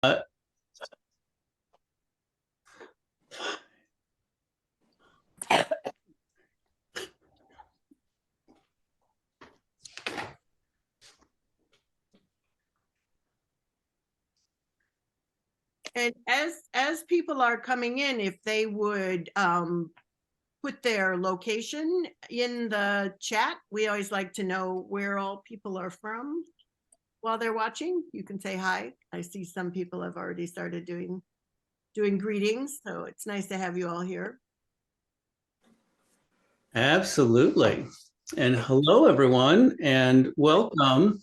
Uh, And as people are coming in, if they would put their location in the chat, we always like to know where all people are from while they're watching. You can say hi. I see some people have already started doing greetings, so it's nice to have you all here. Absolutely. And hello, everyone, and welcome.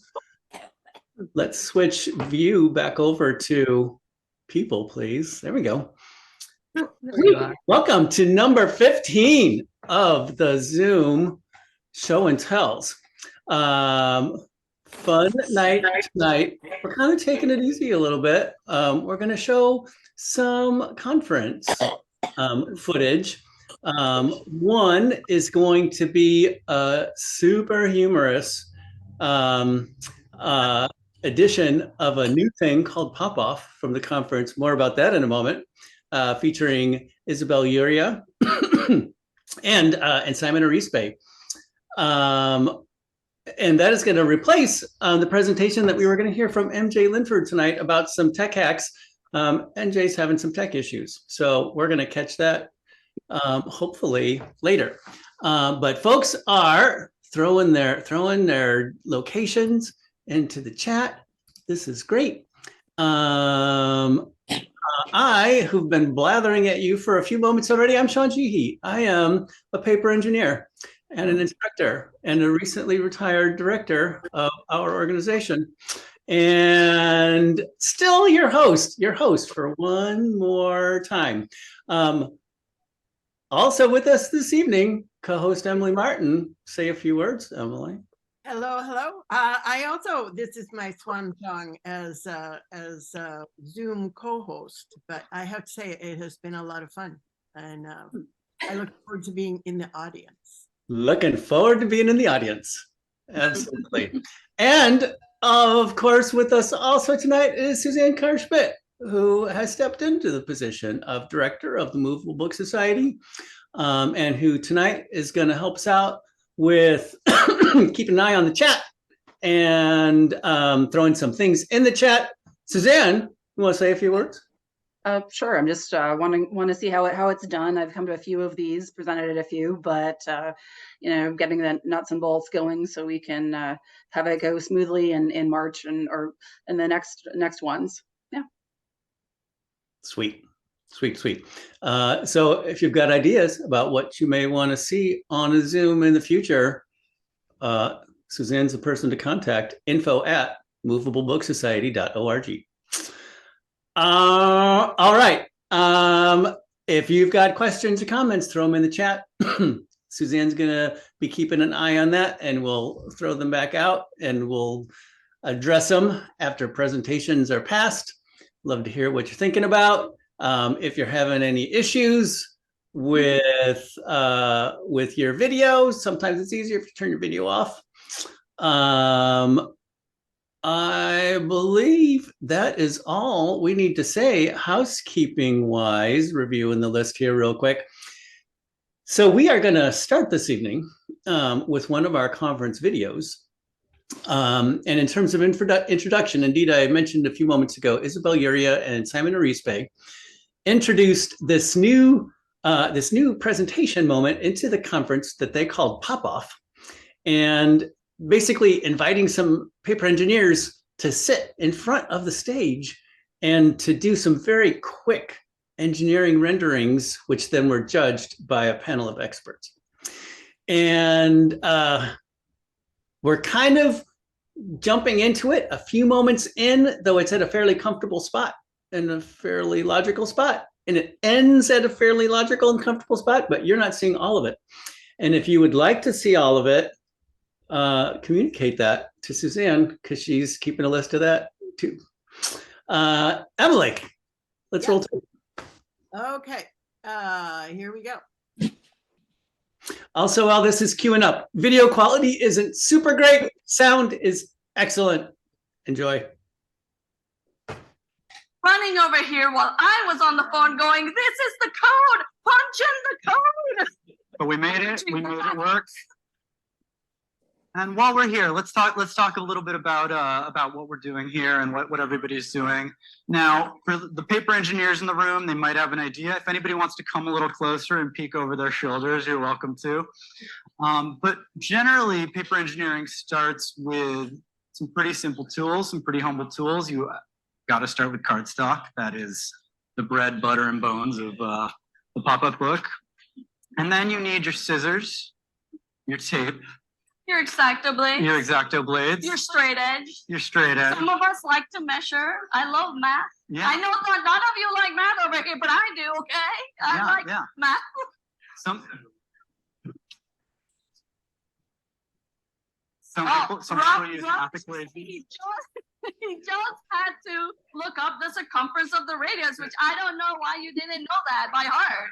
Let's switch view back over to people, please. There we go. Welcome to number 15 of the Zoom Show-and-Tells. Fun night tonight. We're kind of taking it easy a little bit. We're going to show some conference footage. One is going to be a super humorous edition of a new thing called Pop Off from the conference. More about that in a moment. Featuring Isabel, Uria, and Simon Arizpe. And that is going to replace the presentation that we were going to hear from MJ Linford tonight about some tech hacks. MJ's having some tech issues, so we're going to catch that hopefully later. But folks are throwing their locations into the chat. This is great. I, who've been blathering at you for a few moments already, I'm Shawn Sheehy. I am a paper engineer and an instructor and a recently retired director of our organization. And still your host for one more time. Also with us this evening, co-host Emily Martin. Say a few words, Emily. Hello, hello. I also, this is my swan song as Zoom co-host, but I have to say it has been a lot of fun, and I look forward to being in the audience. Looking forward to being in the audience. Absolutely. And of course, with us also tonight is Suzanne Karr Schmidt, who has stepped into the position of director of the Movable Book Society, and who tonight is going to help us out with keeping an eye on the chat and throwing some things in the chat. Suzanne, you want to say a few words? Sure. I'm just want to see how it's done. I've come to a few of these, presented at a few, but getting the nuts and bolts going so we can have it go smoothly in March or in the next ones. Yeah. Sweet. So if you've got ideas about what you may want to see on a Zoom in the future, Suzanne's the person to contact, info@movablebooksociety.org. All right. If you've got questions or comments, throw them in the chat. Suzanne's going to be keeping an eye on that, and we'll throw them back out and we'll address them after presentations are passed. Love to hear what you're thinking about. If you're having any issues with your video, sometimes it's easier if you turn your video off. I believe that is all we need to say housekeeping wise, reviewing the list here real quick. So we are going to start this evening with one of our conference videos. And in terms of introduction, indeed, I mentioned a few moments ago, Isabel, Uria, and Simon Arizpe introduced this new presentation moment into the conference that they called Pop Off, and basically inviting some paper engineers to sit in front of the stage and to do some very quick engineering renderings, which then were judged by a panel of experts. And we're kind of jumping into it a few moments in, though it's at a fairly comfortable spot and a fairly logical spot. And it ends at a fairly logical and comfortable spot, but you're not seeing all of it. And if you would like to see all of it, communicate that to Suzanne, because she's keeping a list of that too. Emily, let's roll tape. Okay, here we go. Also, while this is queuing up, video quality isn't super great. Sound is excellent. Enjoy. Fun running over here while I was on the phone going, this is the code, punch in the code. But we made it work. And while we're here, let's talk a little bit about what we're doing here and what everybody's doing. Now, for the paper engineers in the room, they might have an idea. If anybody wants to come a little closer and peek over their shoulders, you're welcome to. But generally, paper engineering starts with some pretty simple tools, some pretty humble tools. You got to start with cardstock. That is the bread, butter, and bones of the pop-up book. And then you need your scissors, your tape, Your X-Acto blades. your X-Acto blades, Your straight edge. your straight edge. Some of us like to measure. I love math. Yeah, I know that none of you like math over here, but I do, okay? I like math. Some Oh, people use math equations. He just had to look up the circumference of the radius, which I don't know why you didn't know that by heart.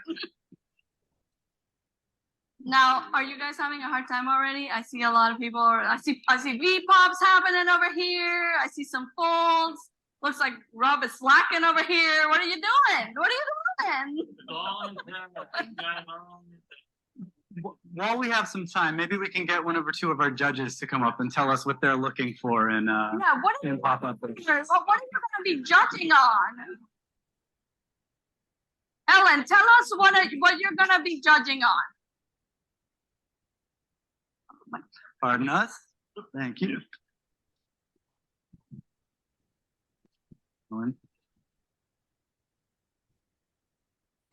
Now, are you guys having a hard time already? I see a lot of people. I see V-pops happening over here. I see some folds. Looks like Rob is slacking over here. What are you doing? What are you doing? While we have some time, maybe we can get one or two of our judges to come up and tell us what they're looking for in What are you pop-up. going to be judging on? Ellen, tell us what you're going to be judging on. Pardon us. Thank you.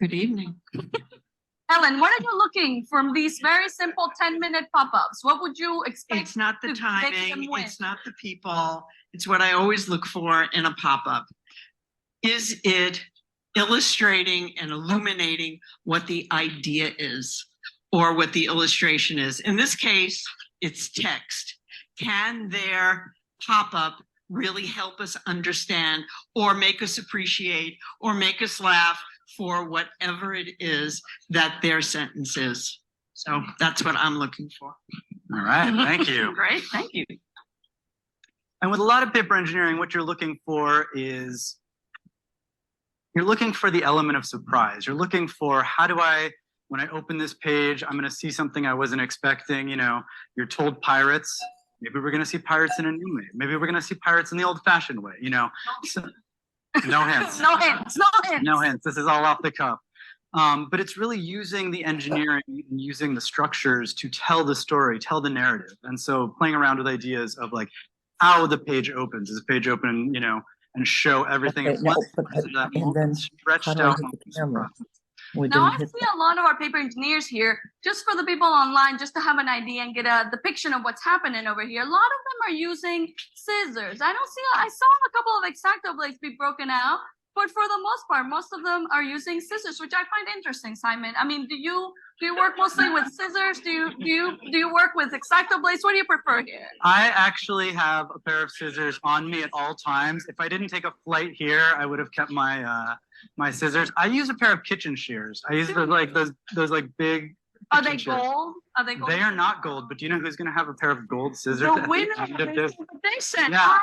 Good evening. Ellen, what are you looking from these very simple 10-minute pop-ups? What would you expect? It's not the to make them timing, win? it's not the people, it's what I always look for in a pop-up. Is it illustrating and illuminating what the idea is or what the illustration is? In this case, it's text. Can their pop-up really help us understand or make us appreciate or make us laugh for whatever it is that their sentence is? So that's what I'm looking for. All right, thank you. Great, thank you. And with a lot of paper engineering, what you're looking for is you're looking for the element of surprise. You're looking for, how do I, when I open this page, I'm going to see something I wasn't expecting. You know, you're told pirates. Maybe we're going to see pirates in a new way. Maybe we're going to see pirates in the old-fashioned way. You know, so, no hints. No hints, no hints. No hints. This is all off the cuff. But it's really using the engineering and using the structures to tell the story, tell the narrative. And so playing around with ideas of like how the page opens. Does the page open, you know, and show everything at once? And then Stretched how do I out. hit the camera? We Now I didn't see hit a lot of our paper engineers here, just for the people online, just to have an idea and get a depiction of what's happening over here. A lot of them are using scissors. I saw a couple of X-Acto blades be broken out, but for the most part, most of them are using scissors, which I find interesting, Simon. I mean, do you work mostly with scissors? Do you work with X-Acto blades? What do you prefer here? I actually have a pair of scissors on me at all times. If I didn't take a flight here, I would have kept my my scissors. I use a pair of kitchen shears. I use those like big. Are they shears. gold? Are they gold? They are not gold, but do you know who's going to have a pair of gold scissors? The at winner the of end of this this? competition. Yeah.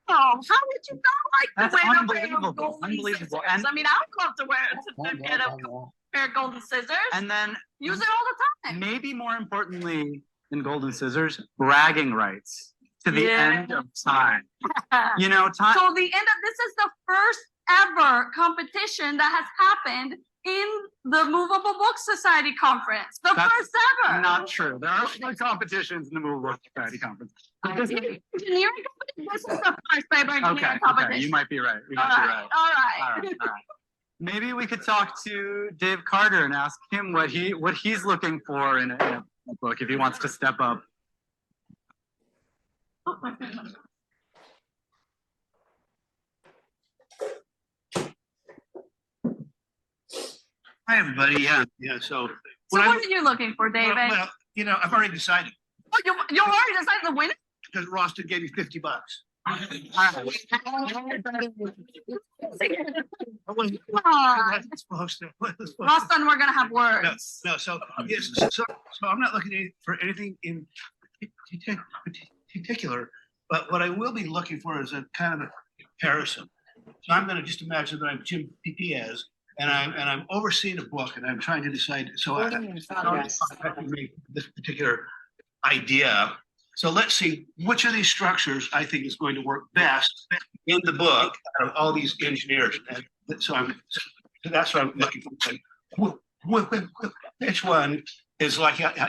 How would you not like That's to win a pair unbelievable. of golden Unbelievable. scissors? And- I mean, I would love to get a pair of golden scissors. And then Use it all the time. maybe more importantly than golden scissors, bragging rights to the Yeah. end of time. You know, time. So this is the first ever competition that has happened in the Movable Book Society conference. The That's first ever. Not true. There are other competitions in the Movable Book Society conference. But this is- Engineering competition. This is the first paper engineering competition. Okay, you might be right. You All might be right. right. All All right. right, all right. Maybe we could talk to Dave Carter and ask him what he's looking for in a book if he wants to step up. Hi, everybody. Yeah. So, So when what are you looking for, David? well, you know, I've already decided Oh, you already decided the winner? because Roston gave me $50. I wasn't Come on. supposed to. Roston, we're gonna have words. No. So yes. So I'm not looking for anything in particular, but what I will be looking for is a kind of a comparison So I'm going to just imagine that I'm Jim Piaz, and I'm overseeing a book, and I'm trying to decide. So I can make this particular idea. So let's see which of these structures I think is going to work best in the book out of all these engineers. And so that's what I'm looking for. Which one is like Alan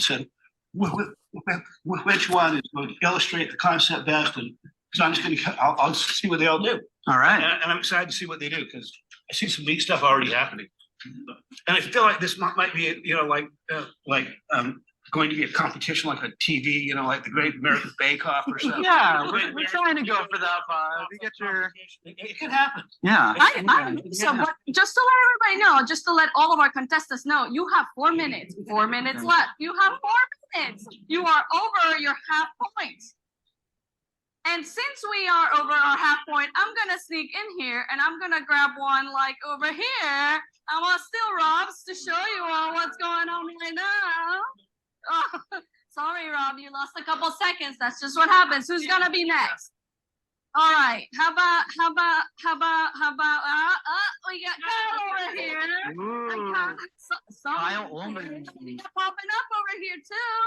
said? Which one is going to illustrate the concept best? And so I'm just going to, I'll see what they all do. All right. And I'm excited to see what they do because I see some neat stuff already happening. And I feel like this might be, going to be a competition like a TV, like the Great American Bake Off or something. Yeah, we're trying to go for that vibe. You get your. It could happen. Yeah. So, but just to let everybody know, just to let all of our contestants know, you have 4 minutes. 4 minutes left. You have 4 minutes. You are over your half point. And since we are over our half point, I'm gonna sneak in here and I'm gonna grab one like over here. I want to steal Rob's to show you all what's going on right now. Oh, sorry, Rob, you lost a couple seconds. That's just what happens. Who's gonna be next? All right. How about? We got Kyle over here. Kyle Ullman. Popping up over here too.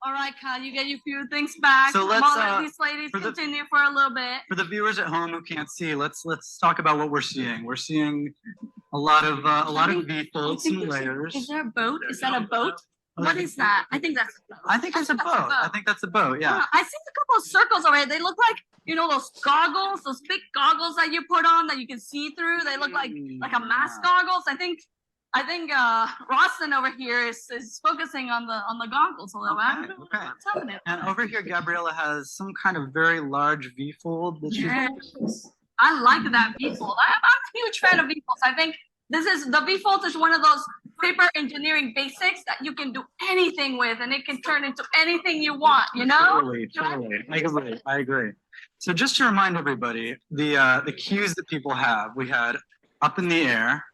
All right, Kyle, you get your few things back. So let's let these ladies continue for a little bit. For the viewers at home who can't see, let's talk about what we're seeing. We're seeing a lot of V-folds and layers. Is there a boat? Is that a boat? What is that? I think that's a boat. I think it's a boat. I think that's a boat. Yeah. I see a couple of circles already. They look like those goggles, those big goggles that you put on that you can see through. They look like a mask goggles. I think Rostin over here is focusing on the goggles a little bit. I don't know what's happening. And over here, Gabriella has some kind of very large V-fold. I like that V-fold. I'm a huge fan of V-folds. I think the V-fold is one of those paper engineering basics that you can do anything with, and it can turn into anything you want. Totally. I agree. So just to remind everybody, the cues that people have, we had up in the air.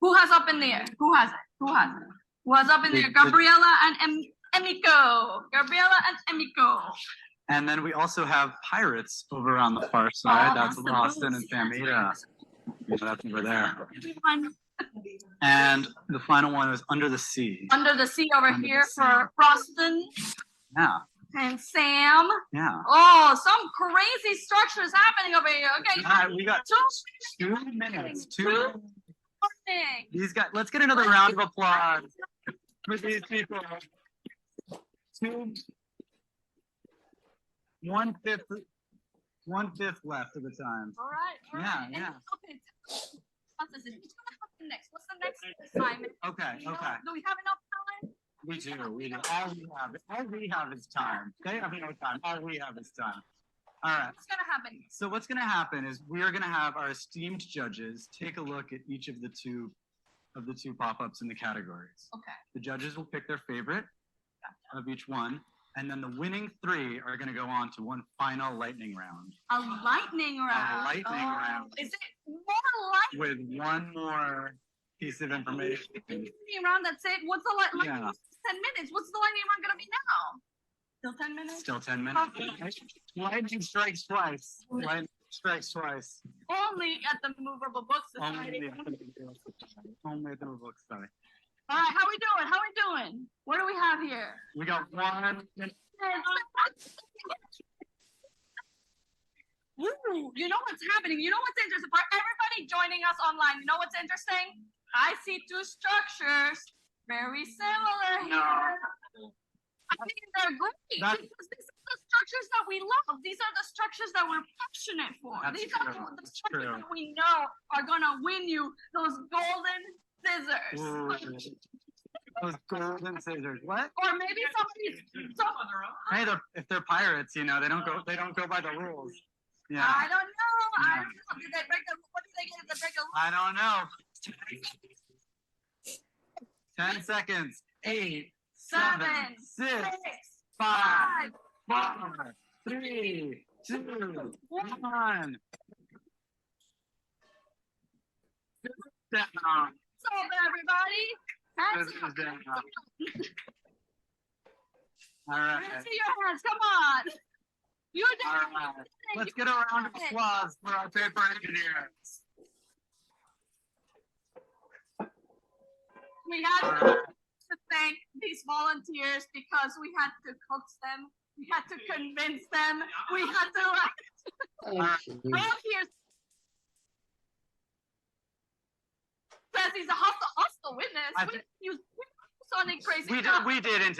Who has up in the air? Who has it? Who has up in the air? Gabriella and Emiko. Gabriella and Emiko. And then we also have pirates over on the far side. That's Rostin and Famita. That's over there. And the final one is under the sea. Under the sea over here for Rostin. Yeah. And Sam. Yeah. Oh, some crazy structures happening over here. Okay. All right, we got 2 minutes. Let's get another round of applause for these people. 1/5 left of the time. All right. Yeah. Okay. What's the next assignment? Okay. Do we have enough time? We do. All we have is time. They have no time. All we have is time. All right. What's gonna happen? So what's gonna happen is we are gonna have our esteemed judges take a look at each of the two pop-ups in the categories. Okay. The judges will pick their favorite of each one, and then the winning 3 are gonna go on to one final lightning round. A lightning round. Round. Is it more lightning? With one more piece of information. Lightning round. That's it. What's the lightning? Yeah. 10 minutes. What's the lightning round gonna be now? Still 10 minutes? Still 10 minutes. Lightning strikes twice. Lightning strikes twice. Only at the Movable Book Society. Only at the Movable Book Society. All right, how we doing? What do we have here? We got 1 minute. Ooh, you know what's happening? You know what's interesting? For everybody joining us online, you know what's interesting? I see 2 structures very similar here. I think they're great because these are the structures that we love. These are the structures that we're passionate for. These are the structures that we know are gonna win you those golden scissors. Ooh, those golden scissors. What? Or maybe Hey, if they're pirates, they don't go by the rules. Yeah. I don't know. Did they break the? What did they get? Did they break the? I don't know. 10 seconds. 8, 7, 6, 5, 4, 3, 2, 1. Down. So everybody, All right. see your hands. Come on. You did All it. right. Let's get a round of applause for our paper engineers. We had to thank these volunteers because we had to coax them. We had to convince them. We had to right here says he's a hostile witness. You sounding crazy. We did.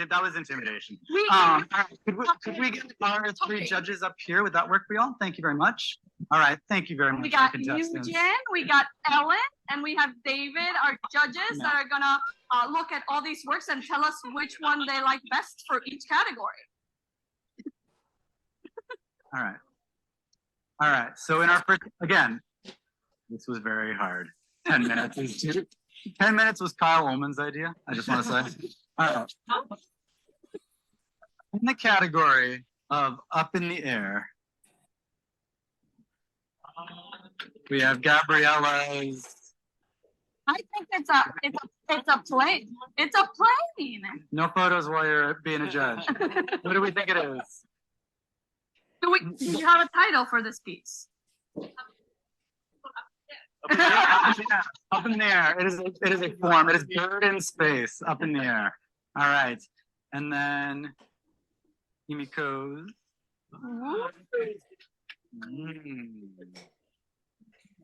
That was intimidation. We All right, could we get our three judges up here? Would that work for y'all? Thank you very much. All right, thank you very much. We got our contestants. Eugene, we got Ellen, and we have David, our judges that are gonna look at all these works and tell us which one they like best for each category. All right. So in our first, again, this was very hard. 10 minutes is 10 minutes was Kyle Ullman's idea. I just want to say. All right. In the category of up in the air, we have Gabriella's. I think it's a plane. It's a plane. No photos while you're being a judge. What do we think it is? Do you have a title for this piece? Up in the air. It is a form. It is bird in space. Up in the air. All right. And then Himiko's.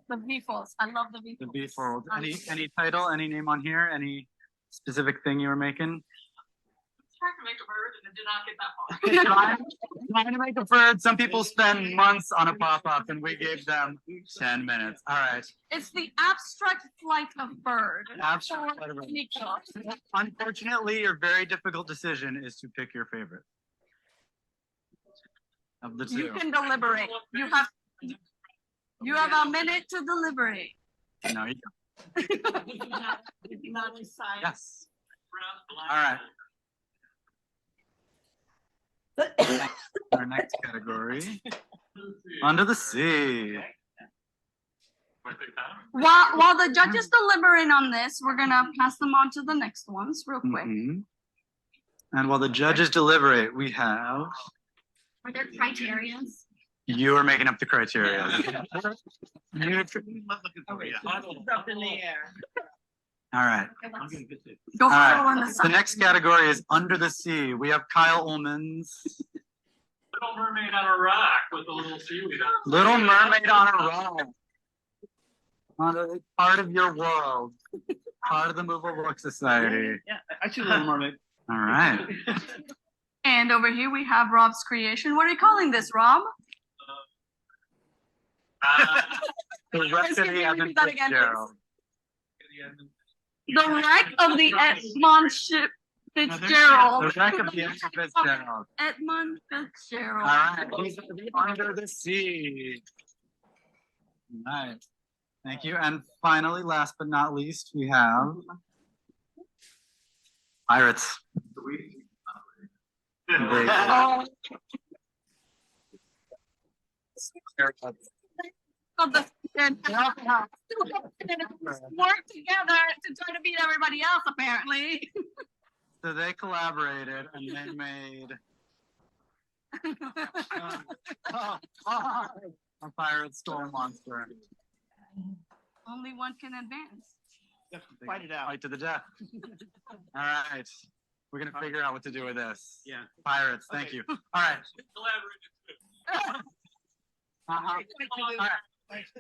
The V-folds. I love the V-folds. The B-fold. Any title? Any name on here? Any specific thing you were making? Trying to make a bird and it did not get that far. Trying to make a bird. Some people spend months on a pop-up, and we gave them 10 minutes. All right. It's the abstract flight of bird. Abstract flight of bird. Unfortunately, your very difficult decision is to pick your favorite of the two. You can deliberate. You have a minute to deliberate. No, you don't. Yes. All right. Our next category, Under the Sea. While the judges deliberate on this, we're gonna pass them on to the next ones real quick. And while the judges deliberate, we have. Are there criteria? You are making up the criteria. Up in the air. All right. Go All for right. the The next category is Under the Sea. We have Kyle Ullman's Little Mermaid on a rock with a little seaweed on it. Little Mermaid on a Rock. On a part of your world. Part of the Movable Book Society. Yeah, I see Little Mermaid. All right. And over here we have Rob's creation. What are you calling this, Rob? The rest of the Edmund that again, Fitzgerald. The wreck of the Edmund Fitzgerald. The wreck of the Edmund Fitzgerald. Edmund Fitzgerald. All right. These are the Under the Sea. All right. Thank you. And finally, last but not least, we have Pirates. Oh. Of the work together to try to beat everybody else, apparently. So they collaborated and they made a pirate storm monster. Only one can advance. Fight it out. Fight to the death. All right. We're going to figure out what to do with this. Yeah. Pirates. Thank you. All right. All right.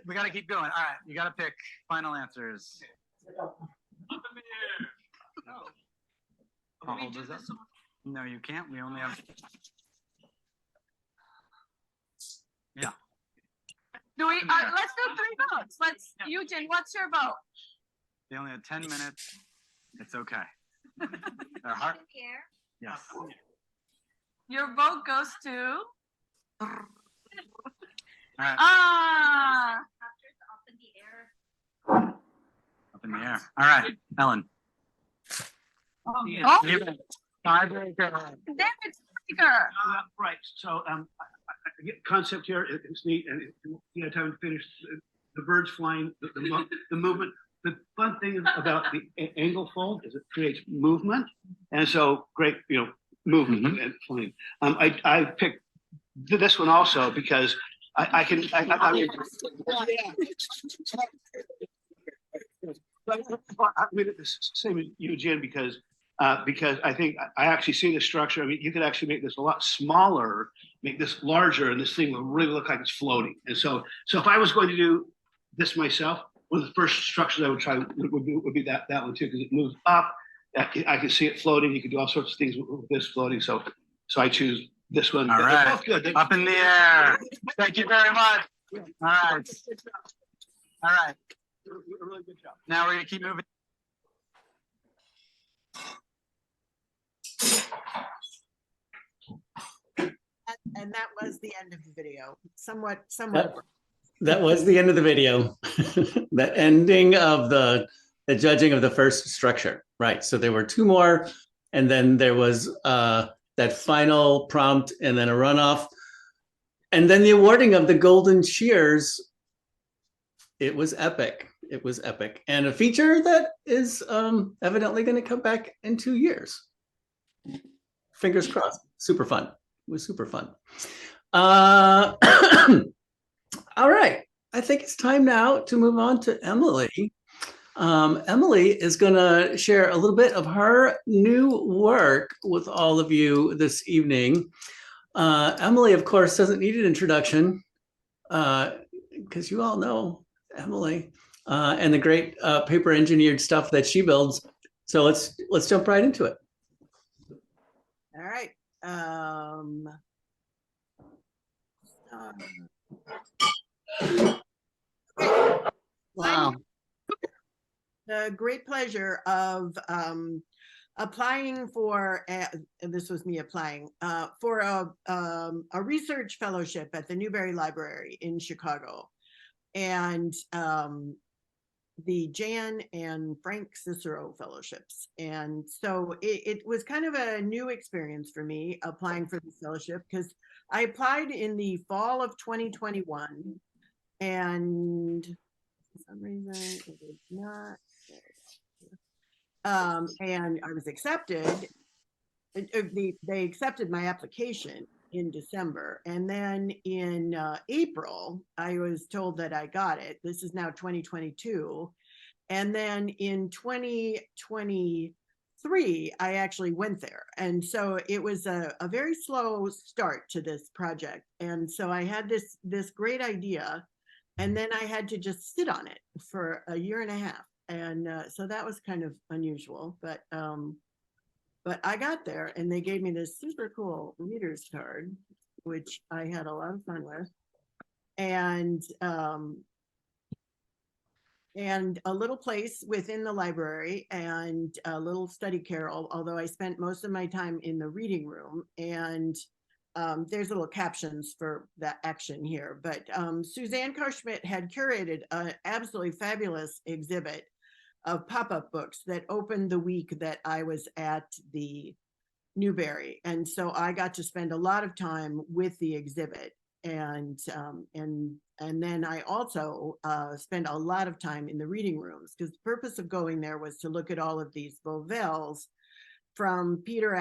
We got to keep going. All right. You got to pick final answers. Up in the air. I'll hold this up. No, you can't. We only have. Yeah. Do we? Let's do 3 votes. Eugene, what's your vote? They only had 10 minutes. It's okay. Their heart. Yes. Your vote goes to. All right. Up in the air. All right, Ellen. Oh, Tiebreaker. David Speaker. Right. So I get concept here. It's neat, and you have time to finish. The birds flying, the movement. The fun thing about the angle fold is it creates movement, and so great, movement and flying. I picked do this one also because I mean, I mean, it's the same as you, Jen, because I think I actually see the structure. I mean, you could actually make this a lot smaller, make this larger, and this thing will really look like it's floating. And so if I was going to do this myself, one of the first structures I would try would be that one too, because it moves up. I can see it floating. You can do all sorts of things with this floating. So I choose this one. All They're right. both good. Up in the air. Thank you very much. All right. All right. A really good job. Now we're gonna keep moving. And that was the end of the video. Somewhat. That was the end of the video. The ending of the judging of the first structure. Right. So there were two more, and then there was that final prompt, and then a runoff, and then the awarding of the golden cheers. It was epic. It was epic, and a feature that is evidently going to come back in 2 years. Fingers crossed. Super fun. It was super fun. All right. I think it's time now to move on to Emily. Emily is going to share a little bit of her new work with all of you this evening. Emily, of course, doesn't need an introduction because you all know Emily and the great paper engineered stuff that she builds. So let's jump right into it. All right. Wow. The great pleasure of applying for, and this was me applying, for a research fellowship at the Newberry Library in Chicago. And the Jan and Frank Cicero fellowships. And so it was kind of a new experience for me applying for this fellowship, because I applied in the fall of 2021, and for some reason it did not. And I was accepted. They accepted my application in December, and then in April I was told that I got it. This is now 2022, and then in 2023 I actually went there, and so it was a very slow start to this project. And so I had this great idea, and then I had to just sit on it for a year and a half, and so that was kind of unusual, but I got there, and they gave me this super cool reader's card, which I had a lot of fun with, and a little place within the library, and a little study carrel, although I spent most of my time in the reading room. And there's little captions for that action here. But Suzanne Karr Schmidt had curated an absolutely fabulous exhibit of pop-up books that opened the week that I was at the Newberry. And so I got to spend a lot of time with the exhibit. And then I also spent a lot of time in the reading rooms, because the purpose of going there was to look at all of these Bovelles from Peter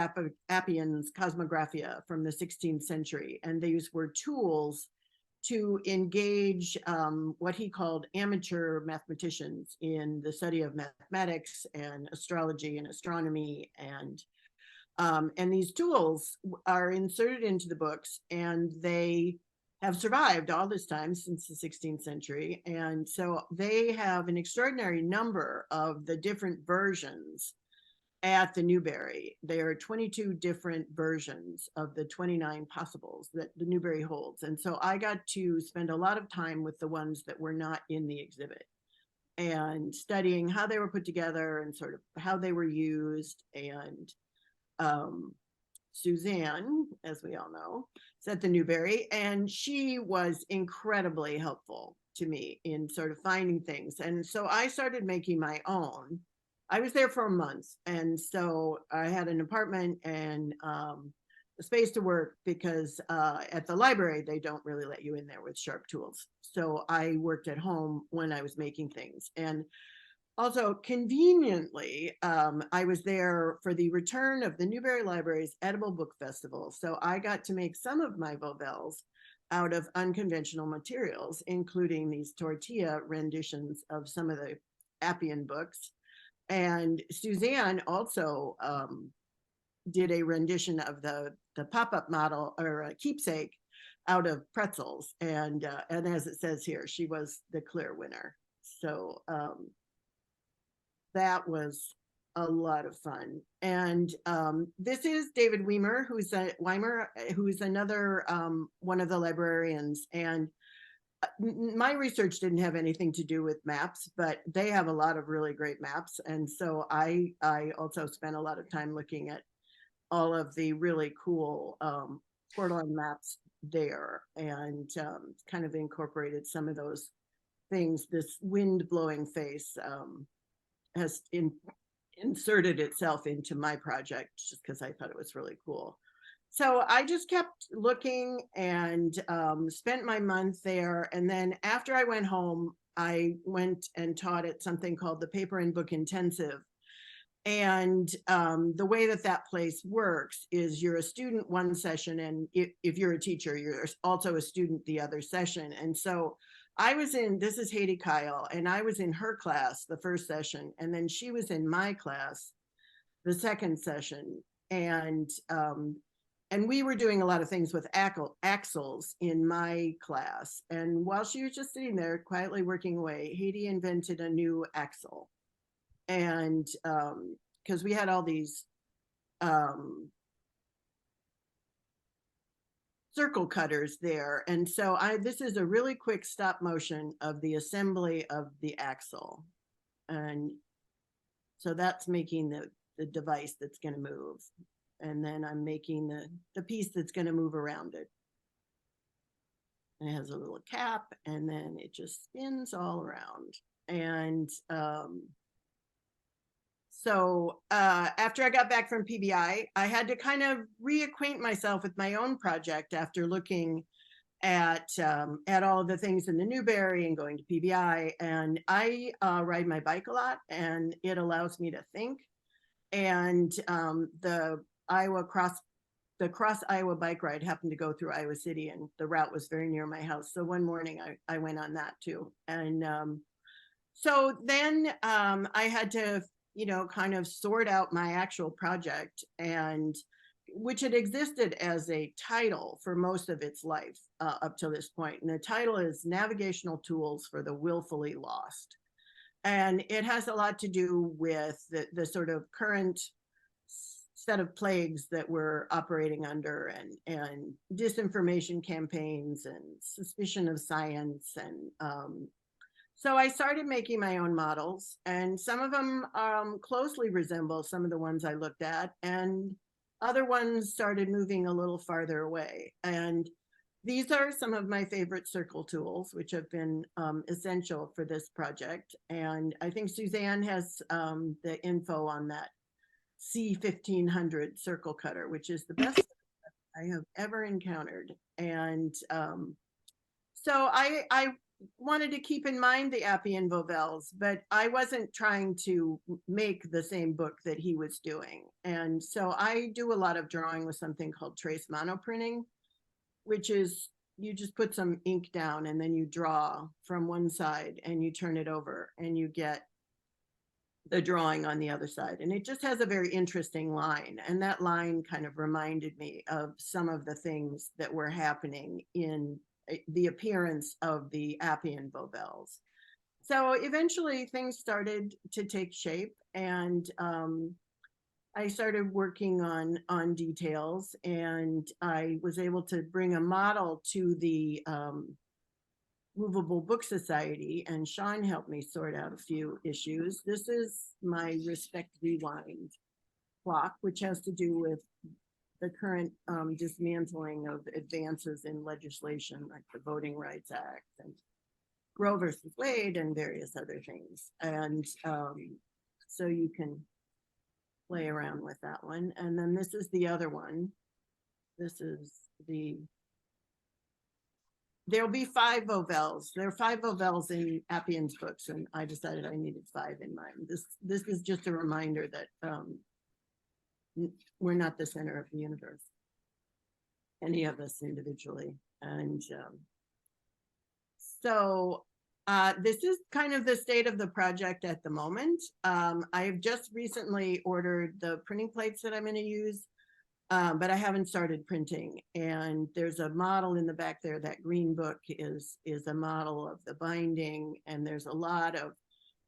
Appian's Cosmographia from the 16th century. And these were tools to engage what he called amateur mathematicians in the study of mathematics and astrology and astronomy. And these tools are inserted into the books, and they have survived all this time since the 16th century. And so they have an extraordinary number of the different versions at the Newberry. There are 22 different versions of the 29 possibles that the Newberry holds. And so I got to spend a lot of time with the ones that were not in the exhibit, and studying how they were put together and sort of how they were used. And Suzanne, as we all know, is at the Newberry, and she was incredibly helpful to me in sort of finding things. And so I started making my own. I was there for a month, and so I had an apartment and a space to work, because at the library they don't really let you in there with sharp tools. So I worked at home when I was making things, and Also, conveniently, I was there for the return of the Newberry Library's Edible Book Festival. So I got to make some of my Vovels out of unconventional materials, including these tortilla renditions of some of the Appian books. And Suzanne also did a rendition of the pop-up model or keepsake out of pretzels. And as it says here, she was the clear winner. So that was a lot of fun. And this is David Weimer, who's another one of the librarians. And my research didn't have anything to do with maps, but they have a lot of really great maps. And so I also spent a lot of time looking at all of the really cool Portland maps there, and kind of incorporated some of those things. This wind blowing face has inserted itself into my project just because I thought it was really cool. So I just kept looking and spent my month there. And then after I went home, I went and taught at something called the Paper and Book Intensive. And the way that place works is you're a student one session, and if you're a teacher, you're also a student the other session. And so I was in, this is Haiti Kyle, and I was in her class the first session, and then she was in my class the second session. And we were doing a lot of things with axles in my class. And while she was just sitting there quietly working away, Haiti invented a new axle. And because we had all these circle cutters there. And so this is a really quick stop motion of the assembly of the axle. And so that's making the device that's going to move. And then I'm making the piece that's going to move around it. And it has a little cap, and then it just spins all around. And so after I got back from PBI, I had to kind of reacquaint myself with my own project after looking at all of the things in the Newberry and going to PBI. And I ride my bike a lot, and it allows me to think. And the Cross Iowa bike ride happened to go through Iowa City, and the route was very near my house. So one morning I went on that too. And so then I had to, kind of sort out my actual project, and which had existed as a title for most of its life up to this point. And the title is Navigational Tools for the Willfully Lost. And it has a lot to do with the sort of current set of plagues that we're operating under, and disinformation campaigns and suspicion of science. And so I started making my own models, and some of them closely resemble some of the ones I looked at, and other ones started moving a little farther away. And these are some of my favorite circle tools, which have been essential for this project. And I think Suzanne has the info on that C1500 circle cutter, which is the best I have ever encountered. And so I wanted to keep in mind the Appian Vovels, but I wasn't trying to make the same book that he was doing. And so I do a lot of drawing with something called trace monoprinting, which is you just put some ink down and then you draw from one side and you turn it over and you get the drawing on the other side. And it just has a very interesting line. And that line kind of reminded me of some of the things that were happening in the appearance of the Appian Vovels. So eventually things started to take shape, and I started working on details, and I was able to bring a model to the Movable Book Society, and Shawn helped me sort out a few issues. This is my Respect Rewind clock, which has to do with the current dismantling of advances in legislation like the Voting Rights Act and Roe versus Wade and various other things. And so you can play around with that one. And then this is the other one. This is the there'll be 5 vowels. There are 5 vowels in Appian's books, and I decided I needed 5 in mine. This is just a reminder that we're not the center of the universe, any of us individually. And so this is kind of the state of the project at the moment. I've just recently ordered the printing plates that I'm going to use, but I haven't started printing. And there's a model in the back there. That green book is a model of the binding, and there's a lot of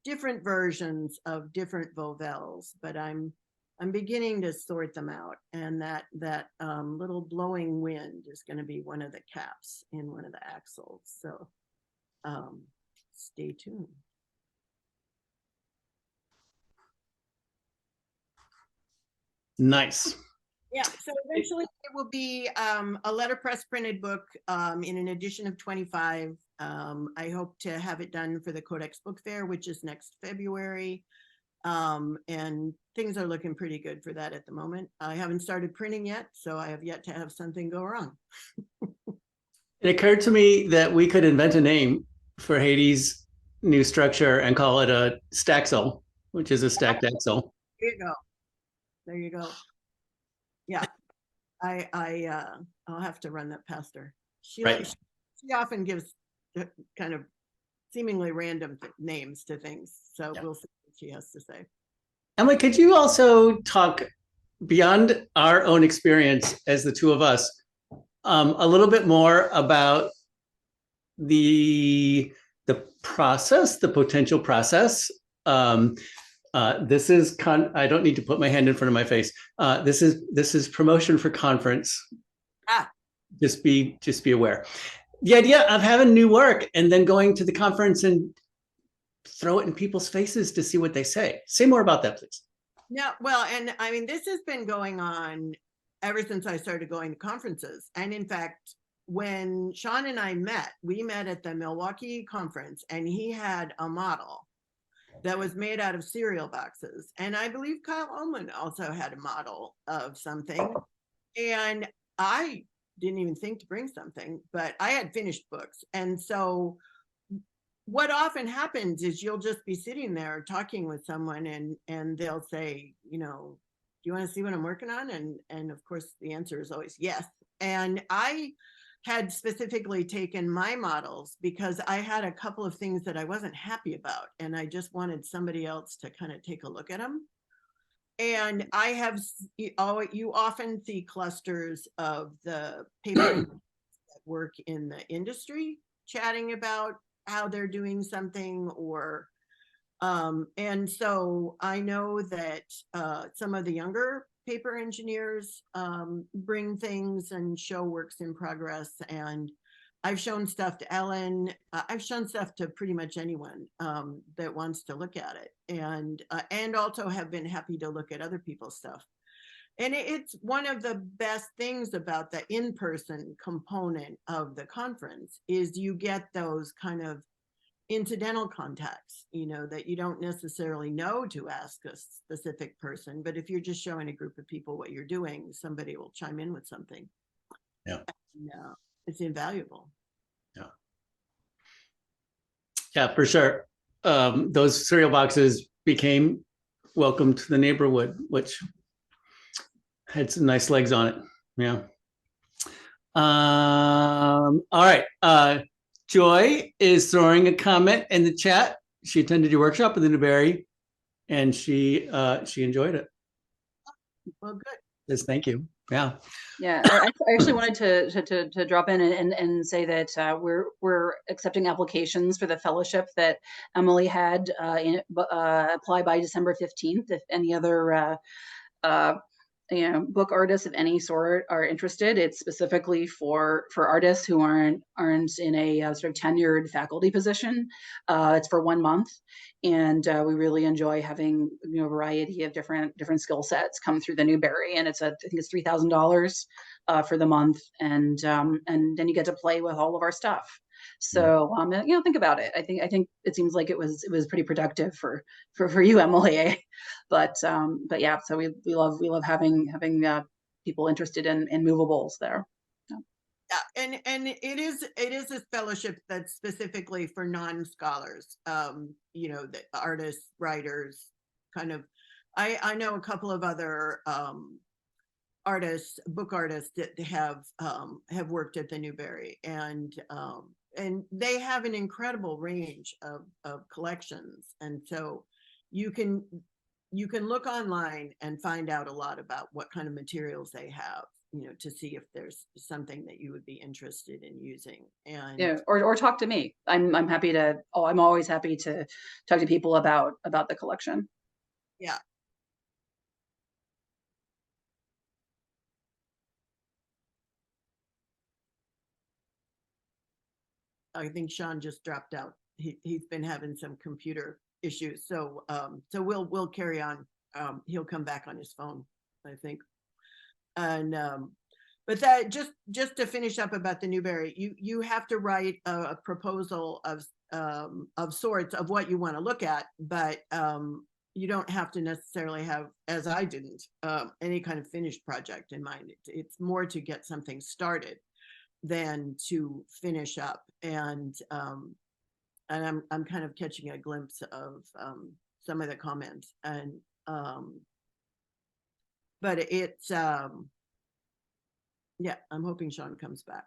different versions of different vowels, but I'm beginning to sort them out. And that little blowing wind is going to be one of the caps in one of the axles. So stay tuned. Nice. Yeah, so eventually it will be a letterpress printed book in an edition of 25. I hope to have it done for the Codex Book Fair, which is next February. And things are looking pretty good for that at the moment. I haven't started printing yet, so I have yet to have something go wrong. It occurred to me that we could invent a name for Hades' new structure and call it a staxel, which is a stacked axle. There you go. There you go. Yeah, I'll have to run that past her. She often gives kind of seemingly random names to things, so we'll see what she has to say. Emily, could you also talk beyond our own experience as the two of us, a little bit more about the process, the potential process? This is I don't need to put my hand in front of my face. This is promotion for conference. Just be aware. The idea of having new work and then going to the conference and throw it in people's faces to see what they say. Say more about that, please. No, well, and I mean, this has been going on ever since I started going to conferences. And in fact, when Shawn and I met, we met at the Milwaukee conference, and he had a model that was made out of cereal boxes. And I believe Kyle Ullman also had a model of something. And I didn't even think to bring something, but I had finished books. And so what often happens is you'll just be sitting there talking with someone, and they'll say, you know, do you want to see what I'm working on? And of course the answer is always yes. And I had specifically taken my models because I had a couple of things that I wasn't happy about, and I just wanted somebody else to kind of take a look at them. And I have, you often see clusters of the paper that work in the industry chatting about how they're doing something, or and so I know that some of the younger paper engineers bring things and show works in progress, and I've shown stuff to Ellen. I've shown stuff to pretty much anyone that wants to look at it, and also have been happy to look at other people's stuff. And it's one of the best things about the in-person component of the conference is you get those kind of incidental contacts, you know, that you don't necessarily know to ask a specific person, but if you're just showing a group of people what you're doing, somebody will chime in with something. Yeah. And, it's invaluable. Yeah. Yeah, for sure. Those cereal boxes became welcome to the neighborhood, which had some nice legs on it. Yeah. All right. Joy is throwing a comment in the chat. She attended your workshop in the Newberry, and she enjoyed it. Well, good. Says thank you. Yeah. Yeah, I actually wanted to drop in and say that we're accepting applications for the fellowship that Emily had apply by December 15th. If any other book artists of any sort are interested, it's specifically for artists who aren't in a sort of tenured faculty position. It's for 1 month, and we really enjoy having a variety of different skill sets come through the Newberry, and I think it's $3,000 for the month, and then you get to play with all of our stuff. So think about it. I think it seems like it was pretty productive for you, Emily. But yeah, so we love having people interested in movables there. Yeah, and it is a fellowship that's specifically for non-scholars, you know, the artists, writers, kind of. I know a couple of other artists, book artists that have worked at the Newberry, and they have an incredible range of collections, and so you can look online and find out a lot about what kind of materials they have, you know, to see if there's something that you would be interested in using. And Yeah, or talk to me. I'm happy to. Oh, I'm always happy to talk to people about the collection. yeah, I think Shawn just dropped out. He's been having some computer issues, so so we'll carry on. He'll come back on his phone, I think. And but that just to finish up about the Newberry, you have to write a proposal of sorts of what you want to look at, but you don't have to necessarily have, as I didn't, any kind of finished project in mind. It's more to get something started than to finish up. And I'm kind of catching a glimpse of some of the comments, and but it's yeah, I'm hoping Shawn comes back.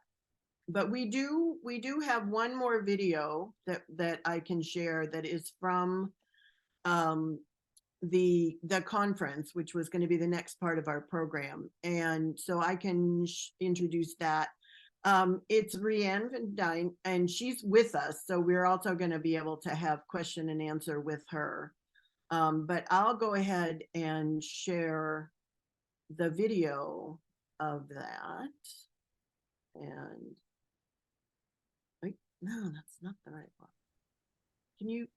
But we do have one more video that I can share that is from the conference, which was going to be the next part of our program, and so I can introduce that. It's Rianne Van Duin, and she's with us, so we're also going to be able to have question and answer with her. But I'll go ahead and share the video of that. And wait, no, that's not the right one. Can you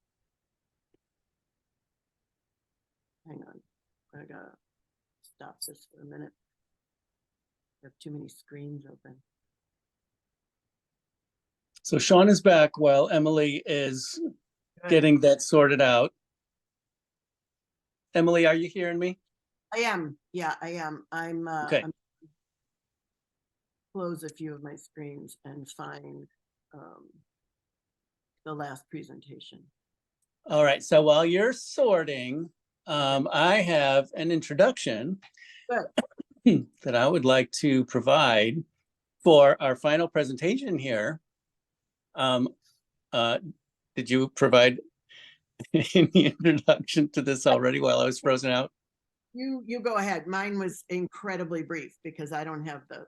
hang on? I gotta stop this for a minute. I have too many screens open. So Shawn is back while Emily is getting that sorted out. Emily, are you hearing me? I am. Yeah, I am. Okay. I'm close a few of my screens and find the last presentation. All right. So while you're sorting, I have an introduction that I would like to provide for our final presentation here. Did you provide any introduction to this already while I was frozen out? You go ahead. Mine was incredibly brief because I don't have the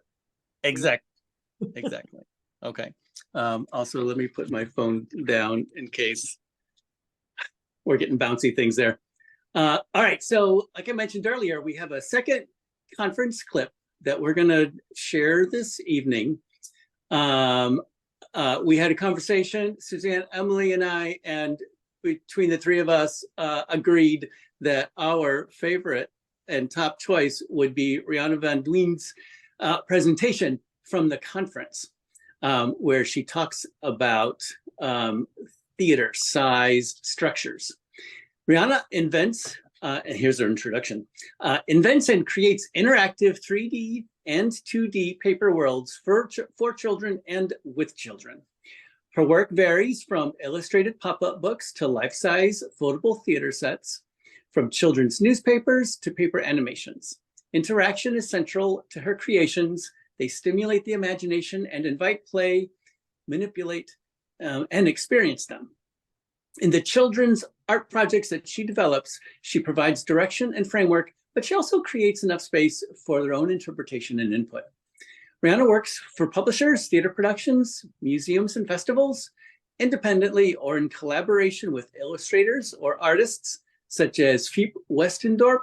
Exactly. Okay. Also, let me put my phone down in case we're getting bouncy things there. All right. So like I mentioned earlier, we have a second conference clip that we're going to share this evening. We had a conversation, Suzanne, Emily, and I, and between the three of us agreed that our favorite and top choice would be Rianne Van Duin's presentation from the conference, where she talks about theater-sized structures. Rianne invents, and here's her introduction, invents and creates interactive 3D and 2D paper worlds for children and with children. Her work varies from illustrated pop-up books to life-size foldable theater sets, from children's newspapers to paper animations. Interaction is central to her creations. They stimulate the imagination and invite play, manipulate, and experience them. In the children's art projects that she develops, she provides direction and framework, but she also creates enough space for their own interpretation and input. Rianne works for publishers, theater productions, museums, and festivals, independently or in collaboration with illustrators or artists such as Fiep Westendorp,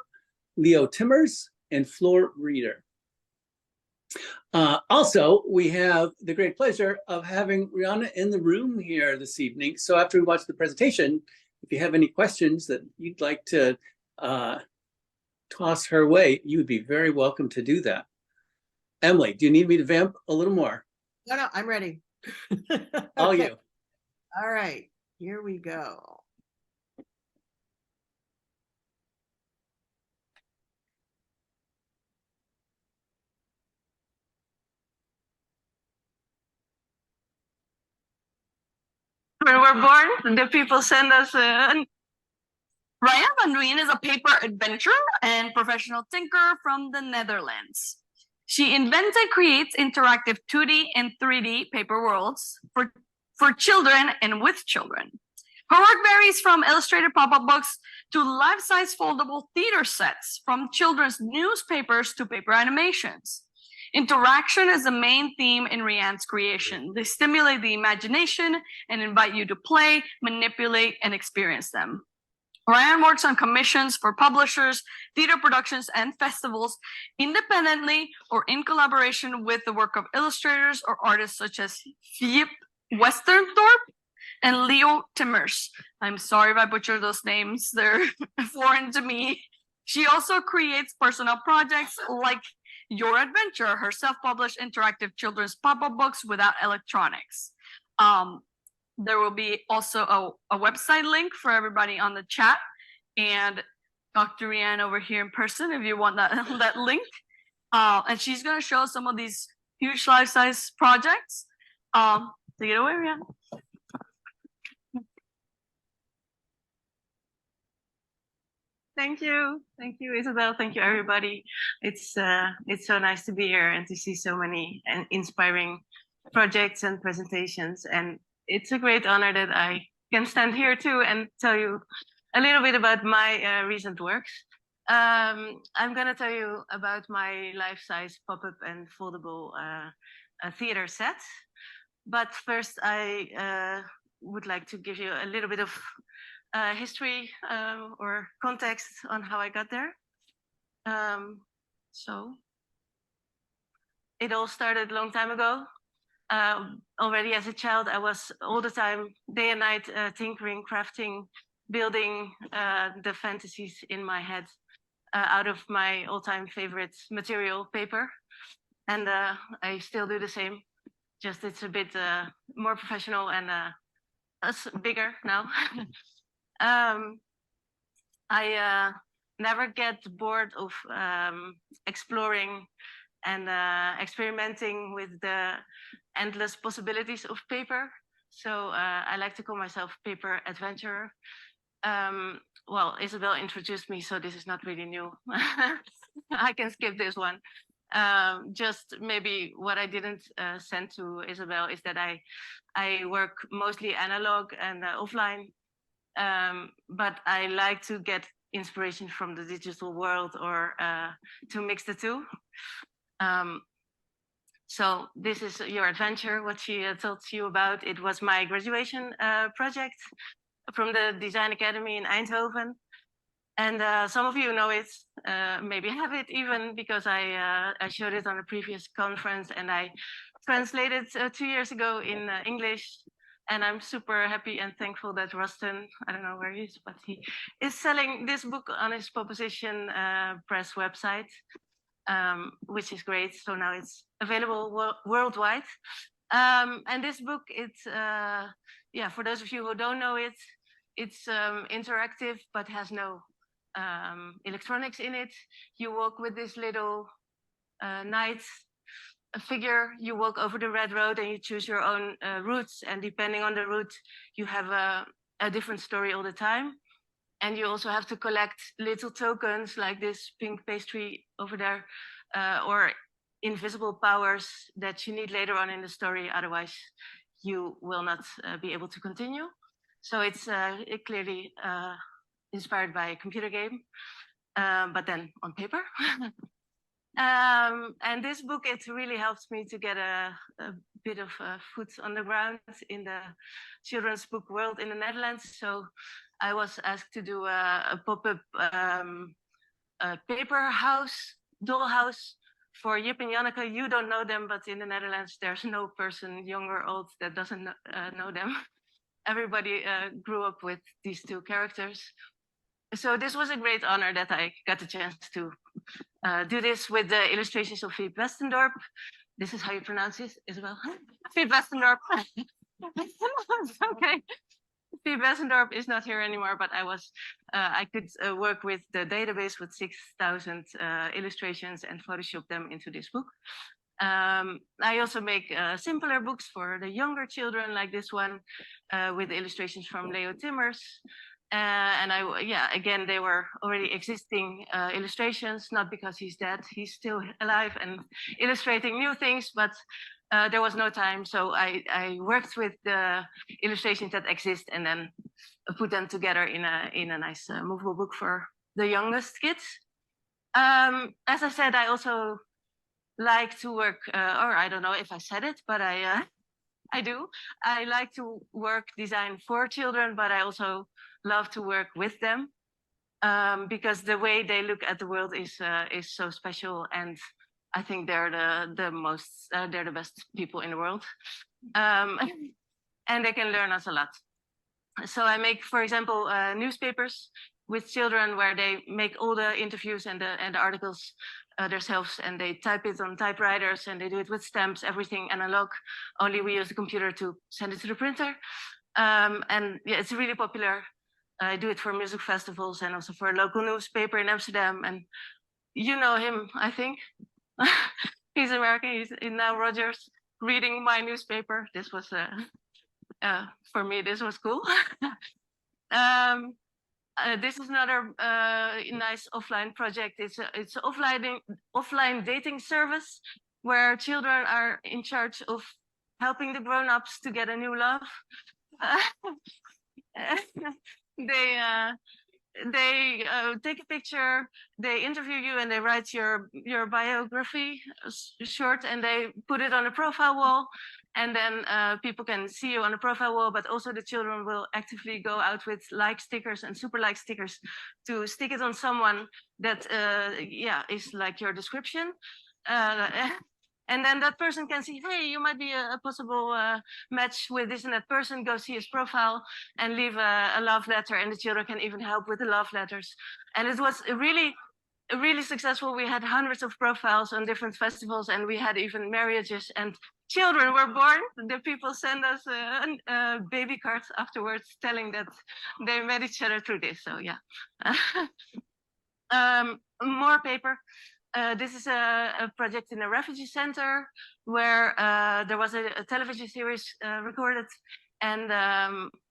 Leo Timmers, and Floor Reeder. Also, we have the great pleasure of having Rianne in the room here this evening. So after we watch the presentation, if you have any questions that you'd like to toss her way, you would be very welcome to do that. Emily, do you need me to vamp a little more? No, I'm ready. All Okay. you. All right, here we go. when we're born, the people send us Rianne Van Duin is a paper adventurer and professional tinkerer from the Netherlands. She invents and creates interactive 2D and 3D paper worlds for children and with children. Her work varies from illustrated pop-up books to life-size foldable theater sets, from children's newspapers to paper animations. Interaction is the main theme in Rianne's creation. They stimulate the imagination and invite you to play, manipulate, and experience them. Rianne works on commissions for publishers, theater productions, and festivals independently or in collaboration with the work of illustrators or artists such as Philip Westerndorp and Leo Timmers. I'm sorry if I butchered those names. They're foreign to me. She also creates personal projects like Your Adventure, her self-published interactive children's pop-up books without electronics. There will be also a website link for everybody on the chat, and Dr. Rianne over here in person if you want that link. And she's going to show some of these huge life-size projects. Take it away, Rianne. Thank you, Isabel. Thank you, everybody. It's so nice to be here and to see so many inspiring projects and presentations. And it's a great honor that I can stand here too and tell you a little bit about my recent works. I'm going to tell you about my life-size pop-up and foldable theater sets. But first, I would like to give you a little bit of history or context on how I got there. So it all started a long time ago. Already as a child, I was all the time, day and night, tinkering, crafting, building the fantasies in my head out of my all-time favorite material, paper. And I still do the same, just it's a bit more professional and bigger now. I never get bored of exploring and experimenting with the endless possibilities of paper. So I like to call myself paper adventurer. Well, Isabel introduced me, so this is not really new. I can skip this one. Just maybe what I didn't send to Isabel is that I work mostly analog and offline. But I like to get inspiration from the digital world or to mix the two. So this is Your Adventure, what she told you about. It was my graduation project from the Design Academy in Eindhoven. And some of you know it, maybe have it even because I showed it on a previous conference and I translated 2 years ago in English. And I'm super happy and thankful that Rustin, I don't know where he is, but he is selling this book on his Proposition Press website, which is great. So now it's available worldwide. And this book, it's, yeah, for those of you who don't know it, it's interactive, but has no electronics in it. You walk with this little knight, a figure, you walk over the red road and you choose your own routes. And depending on the route, you have a different story all the time. And you also have to collect little tokens like this pink pastry over there, or invisible powers that you need later on in the story. Otherwise, you will not be able to continue. So it's clearly inspired by a computer game, but then on paper. And this book, it really helps me to get a bit of foot on the ground in the children's book world in the Netherlands. So I was asked to do a pop-up paper house, dollhouse for Jip and Janneke. You don't know them, but in the Netherlands, there's no person, young or old, that doesn't know them. Everybody grew up with these two characters. So this was a great honor that I got the chance to do this with the illustrations of Philip Westerndorp. This is how you pronounce it, Isabel? Philip Westerndorp. Okay. Philip Westerndorp is not here anymore, but I could work with the database with 6,000 illustrations and Photoshop them into this book. I also make simpler books for the younger children, like this one, with illustrations from Leo Timmers. And again, they were already existing illustrations, not because he's dead, he's still alive and illustrating new things, but there was no time. So I worked with the illustrations that exist and then put them together in a nice movable book for the youngest kids. As I said, I also like to work, or I don't know if I said it, but I do. I like to design for children, but I also love to work with them because the way they look at the world is so special, and I think they're they're the best people in the world, and they can learn us a lot. So I make, for example, newspapers with children where they make all the interviews and the articles themselves, and they type it on typewriters, and they do it with stamps, everything analog. Only we use the computer to send it to the printer. And yeah, it's really popular. I do it for music festivals and also for a local newspaper in Amsterdam. And you know him, I think. He's American. He's now Rogers reading my newspaper. This was for me. This was cool. This is another nice offline project. It's an offline dating service where children are in charge of helping the grown-ups to get a new love. They take a picture, they interview you, and they write your biography short, and they put it on a profile wall. And then people can see you on the profile wall, but also the children will actively go out with like stickers and super like stickers to stick it on someone that is like your description. And then that person can see, hey, you might be a possible match with this and that person. Go see his profile and leave a love letter, and the children can even help with the love letters. And it was really successful. We had hundreds of profiles on different festivals, and we had even marriages, and children were born. The people send us baby cards afterwards telling that they met each other through this. So yeah. More paper. This is a project in a refugee center where there was a television series recorded, and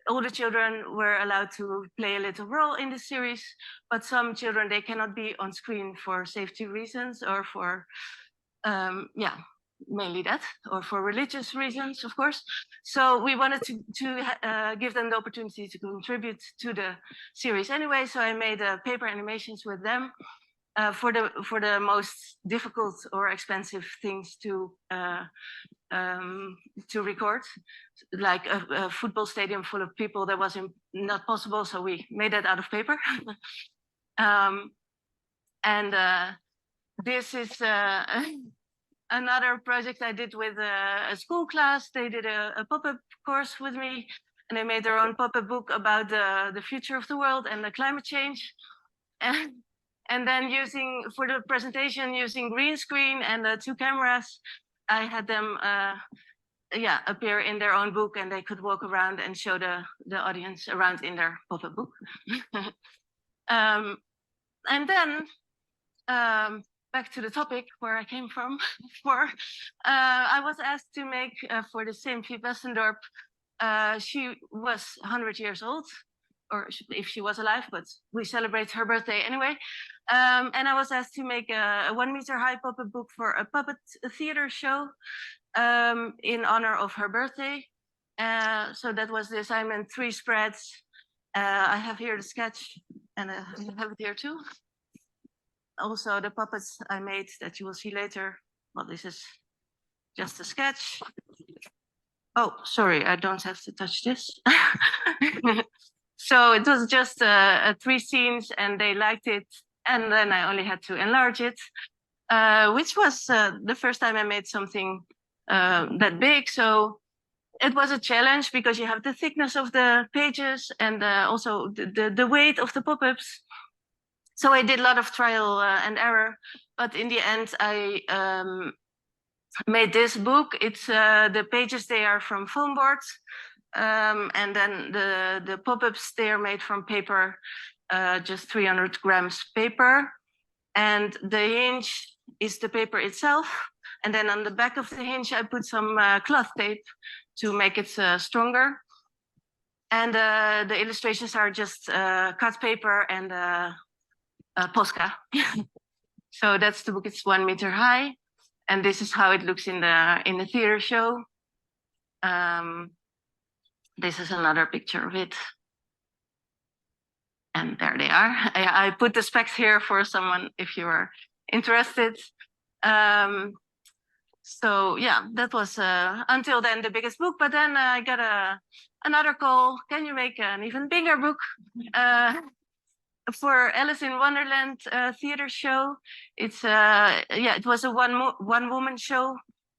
all the children were allowed to play a little role in the series, but some children, they cannot be on screen for safety reasons or for, mainly that, or for religious reasons, of course. So we wanted to give them the opportunity to contribute to the series anyway. So I made paper animations with them for the most difficult or expensive things to record, like a football stadium full of people. That was not possible, so we made that out of paper. This is another project I did with a school class. They did a pop-up course with me, and they made their own pop-up book about the future of the world and the climate change. And then for the presentation, using green screen and 2 cameras, I had them appear in their own book, and they could walk around and show the audience around in their pop-up book. And then back to the topic where I came from. I was asked to make for the same Piet Westendorp. She was 100 years old, or if she was alive, but we celebrate her birthday anyway. And I was asked to make a 1 meter high puppet book for a puppet theater show in honor of her birthday. So that was the assignment, 3 spreads. I have here the sketch, and I have it here too. Also the puppets I made that you will see later. Well, this is just a sketch. Oh, sorry, I don't have to touch this. So it was just 3 scenes, and they liked it. And then I only had to enlarge it, which was the first time I made something that big. So it was a challenge because you have the thickness of the pages and also the weight of the pop-ups. So I did a lot of trial and error, but in the end, I made this book. It's the pages, they are from foam boards. And then the pop-ups, they are made from paper, just 300 grams paper. And the hinge is the paper itself. And then on the back of the hinge, I put some cloth tape to make it stronger. And the illustrations are just cut paper and Posca. So that's the book. It's 1 meter high, and this is how it looks in the theater show. This is another picture of it. And there they are. I put the specs here for someone if you are interested. So yeah, that was until then the biggest book. But then I got another call. Can you make an even bigger book for Alice in Wonderland theater show? It's it was a one woman show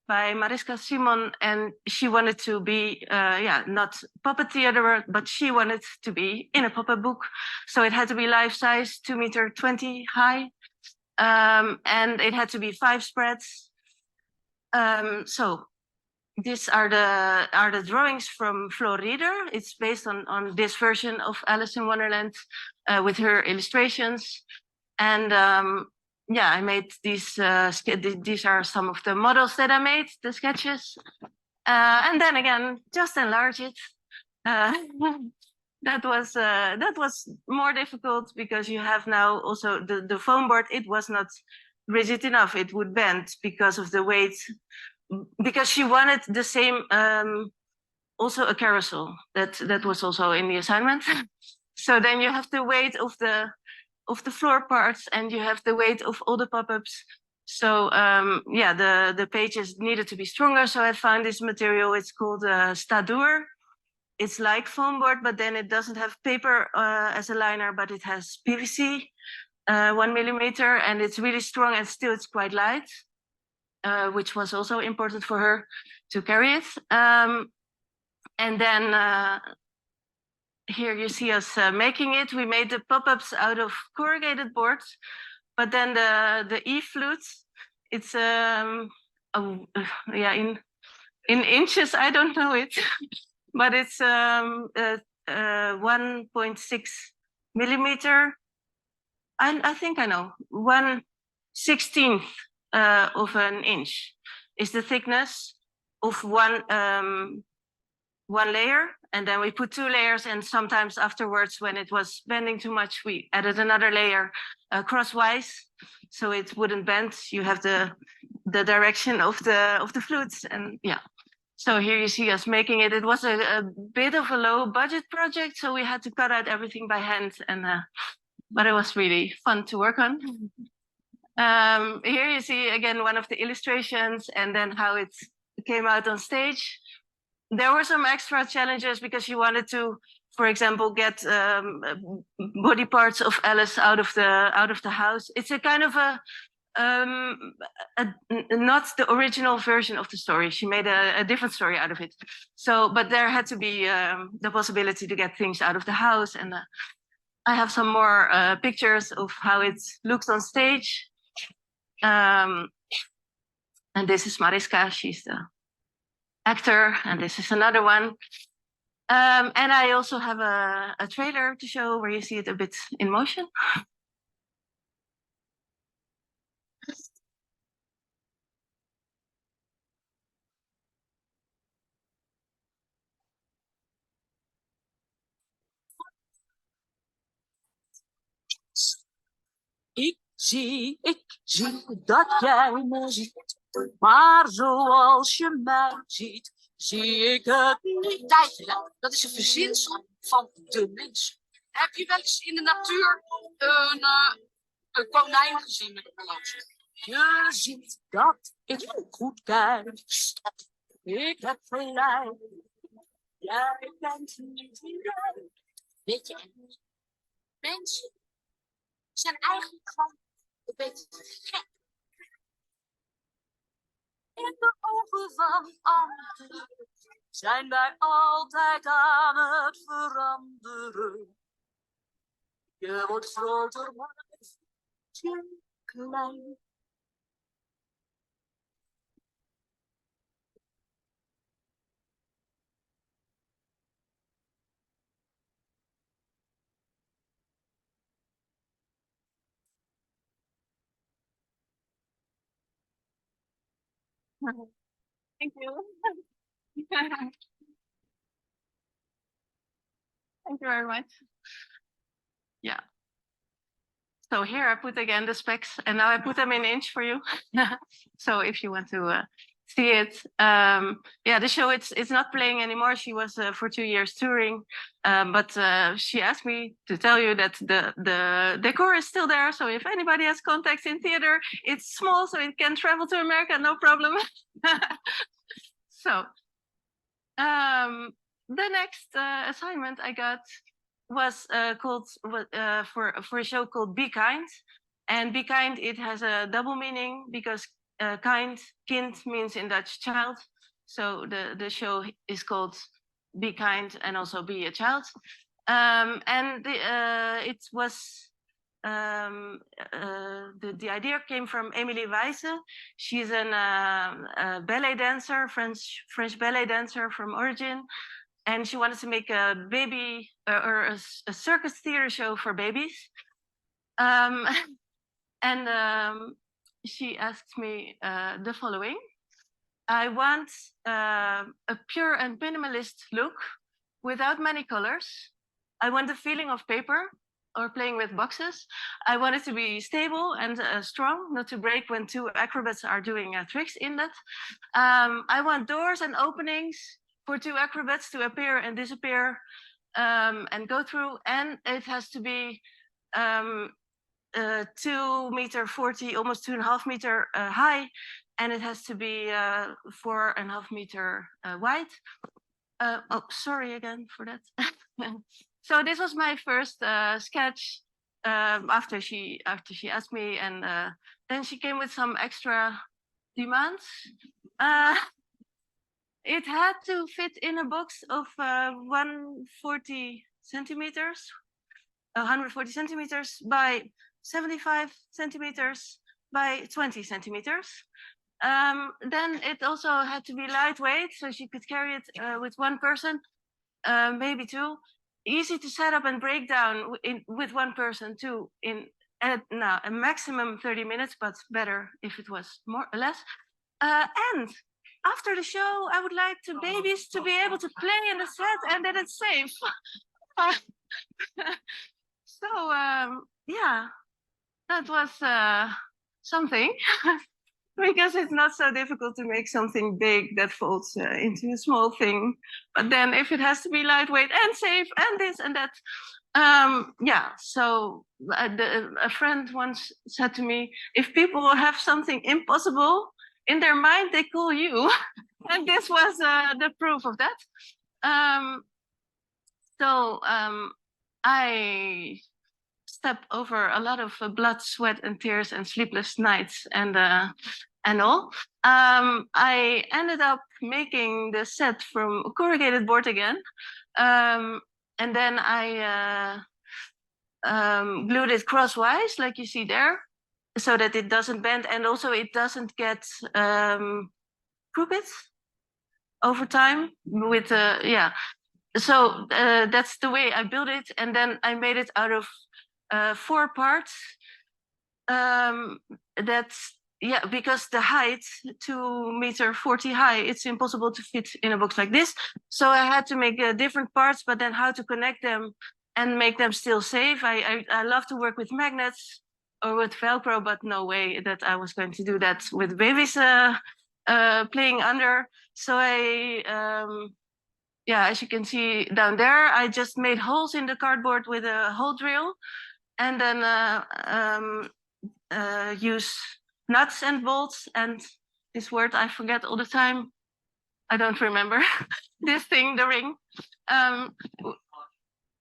by Mariska Simon, and she wanted to be not puppet theater, but she wanted to be in a puppet book, so it had to be life size, 2 meter 20 high, and it had to be 5 spreads. So these are the drawings from Flo Rieder. It's based on this version of Alice in Wonderland with her illustrations, and I made these. These are some of the models that I made, the sketches, and then again, just enlarge it. That was more difficult because you have now also the foam board. It was not rigid enough; it would bend because of the weight. Because she wanted the same, also a carousel. That was also in the assignment. So then you have the weight of the floor parts, and you have the weight of all the pop-ups. So the pages needed to be stronger. So I found this material. It's called Stadur. It's like foam board, but then it doesn't have paper as a liner, but it has PVC, 1 millimeter, and it's really strong, and still it's quite light. Which was also important for her to carry it. And then here you see us making it. We made the pop-ups out of corrugated boards, but then the E-flute, it's in inches, I don't know it, but it's 1.6 millimeter. I think I know, 1/16 of an inch is the thickness of one layer, and then we put 2 layers, and sometimes afterwards when it was bending too much we added another layer crosswise so it wouldn't bend. You have the direction of the flutes, and so here you see us making it. It was a bit of a low budget project, so we had to cut out everything by hand, and but it was really fun to work on. Here you see again one of the illustrations, and then how it came out on stage. There were some extra challenges because she wanted to, for example, get body parts of Alice out of the house. It's a kind of not the original version of the story. She made a different story out of it. So, but there had to be the possibility to get things out of the house, and I have some more pictures of how it looks on stage. And this is Mariska, she's the actor, and this is another one. And I also have a trailer to show where you see it a bit in motion. Ik zie dat jij me ziet, maar zoals je mij ziet, zie ik het niet. Tijdelijk, dat is een verzinsel van de mens. Heb je wel eens in de natuur een konijn gezien met een horloge? Je ziet dat ik goed kijk. Ik heb gelijk. Jij bent niet iedereen. Weet je, mensen zijn eigenlijk gewoon een beetje gek. In de ogen van anderen zijn wij altijd aan het veranderen. Je wordt groter, maar je klein. Thank you. Thank you very much. Yeah. So here I put again the specs, and now I put them in inch for you. So if you want to see it, yeah, the show it's not playing anymore. She was for 2 years touring, but she asked me to tell you that the decor is still there. So if anybody has contacts in theater, it's small, so it can travel to America, no problem. So the next assignment I got was called for a show called Be Kind, and Be Kind, it has a double meaning because kind means in Dutch child, so the show is called Be Kind and also Be a Child, and it was the idea came from Emily Weisse. She's a ballet dancer, French ballet dancer from origin. And she wanted to make a baby or a circus theater show for babies. She asked me the following. I want a pure and minimalist look without many colors. I want the feeling of paper or playing with boxes. I want it to be stable and strong, not to break when two acrobats are doing tricks in that. I want doors and openings for two acrobats to appear and disappear and go through, and it has to be 2.40 meters, almost 2.5 meters high, and it has to be 4.5 meters wide. Oh, sorry again for that. So this was my first sketch after she asked me, and then she came with some extra demands. It had to fit in a box of 140 centimeters by 75 centimeters by 20 centimeters. Then it also had to be lightweight, so she could carry it with one person, maybe two. Easy to set up and break down with one person too, now a maximum 30 minutes, but better if it was more or less. And after the show, I would like babies to be able to play in the set and that it's safe. So yeah, that was something. Because it's not so difficult to make something big that folds into a small thing. But then if it has to be lightweight and safe and this and that, yeah. So a friend once said to me, if people have something impossible in their mind, they call you. And this was the proof of that. I stepped over a lot of blood, sweat, and tears and sleepless nights and all. I ended up making the set from corrugated board again. And then I glued it crosswise, like you see there, so that it doesn't bend, and also it doesn't get crooked over time with yeah. So that's the way I built it, and then I made it out of 4 parts. That's yeah, because the height 2.40 meters high, it's impossible to fit in a box like this. So I had to make different parts, but then how to connect them and make them still safe. I love to work with magnets or with Velcro, but no way that I was going to do that with babies playing under. So I yeah, as you can see down there, I just made holes in the cardboard with a hole drill, and then use nuts and bolts, and this word I forget all the time. I don't remember. This thing, the ring.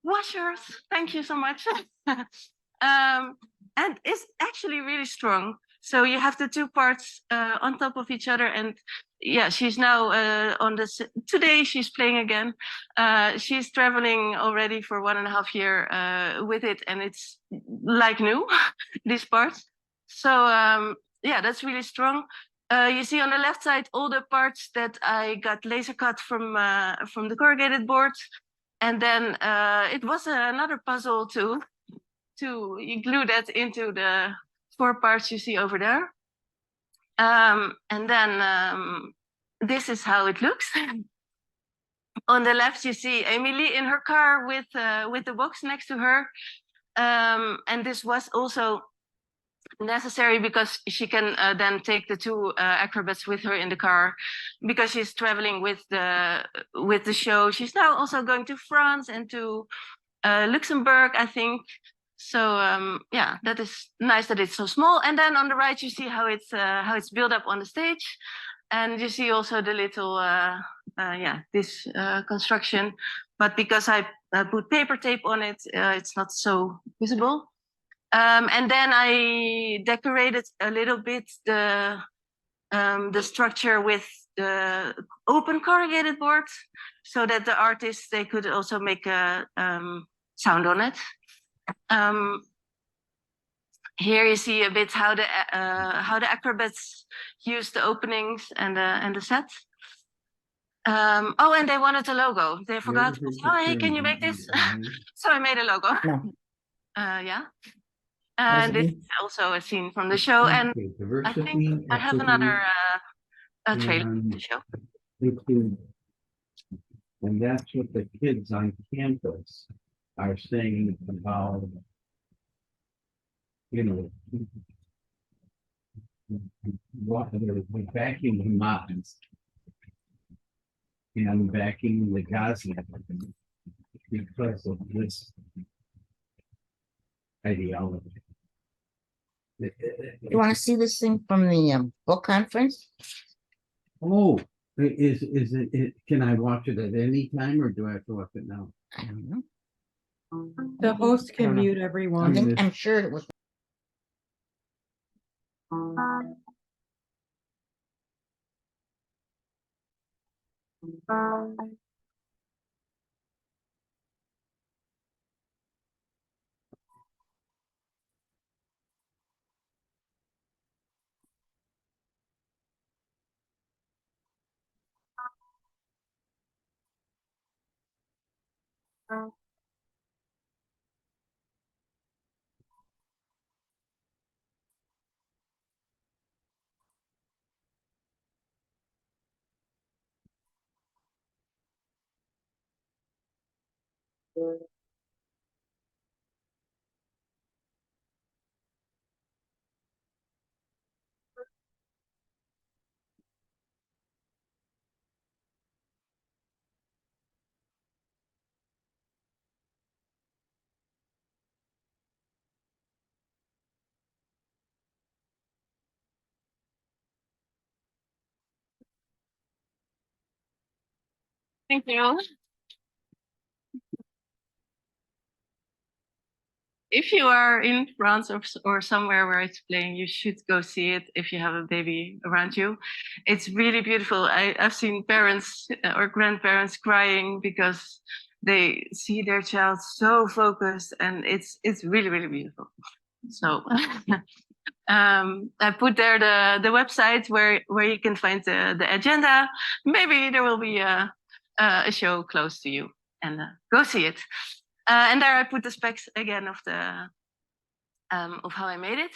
Washers, thank you so much. And it's actually really strong. So you have the 2 parts on top of each other, and yeah, she's now on this. Today she's playing again. She's traveling already for 1.5 years with it, and it's like new, these parts. So yeah, that's really strong. You see on the left side all the parts that I got laser cut from the corrugated board, and then it was another puzzle to glue that into the 4 parts you see over there. And then this is how it looks. On the left, you see Emily in her car with the box next to her. And this was also necessary because she can then take the two acrobats with her in the car because she's traveling with the show. She's now also going to France and to Luxembourg, I think. So yeah, that is nice that it's so small. And then on the right, you see how it's built up on the stage, and you see also the little this construction. But because I put paper tape on it, it's not so visible. And then I decorated a little bit the structure with the open corrugated board, so that the artists, they could also make a sound on it. Here you see a bit how the acrobats use the openings and the sets. Oh, and they wanted a logo. They forgot. Oh, hey, can you make this? So I made a logo. No. Yeah. And this is also a scene from the show. And I think I have another trailer from the show. And that's what the kids on campus are saying about, you know, what they're backing the mods and backing the Gaza because of this ideology. You want to see this thing from the book conference? Oh, is it? Can I watch it at any time, or do I have to watch it now? I don't know. The host can mute I everyone. think I'm sure it was. Thank you. If you are in France or somewhere where it's playing, you should go see it if you have a baby around you. It's really beautiful. I've seen parents or grandparents crying because they see their child so focused, and it's really, really beautiful. So I put there the website where you can find the agenda. Maybe there will be a show close to you, and go see it. And there I put the specs again of how I made it.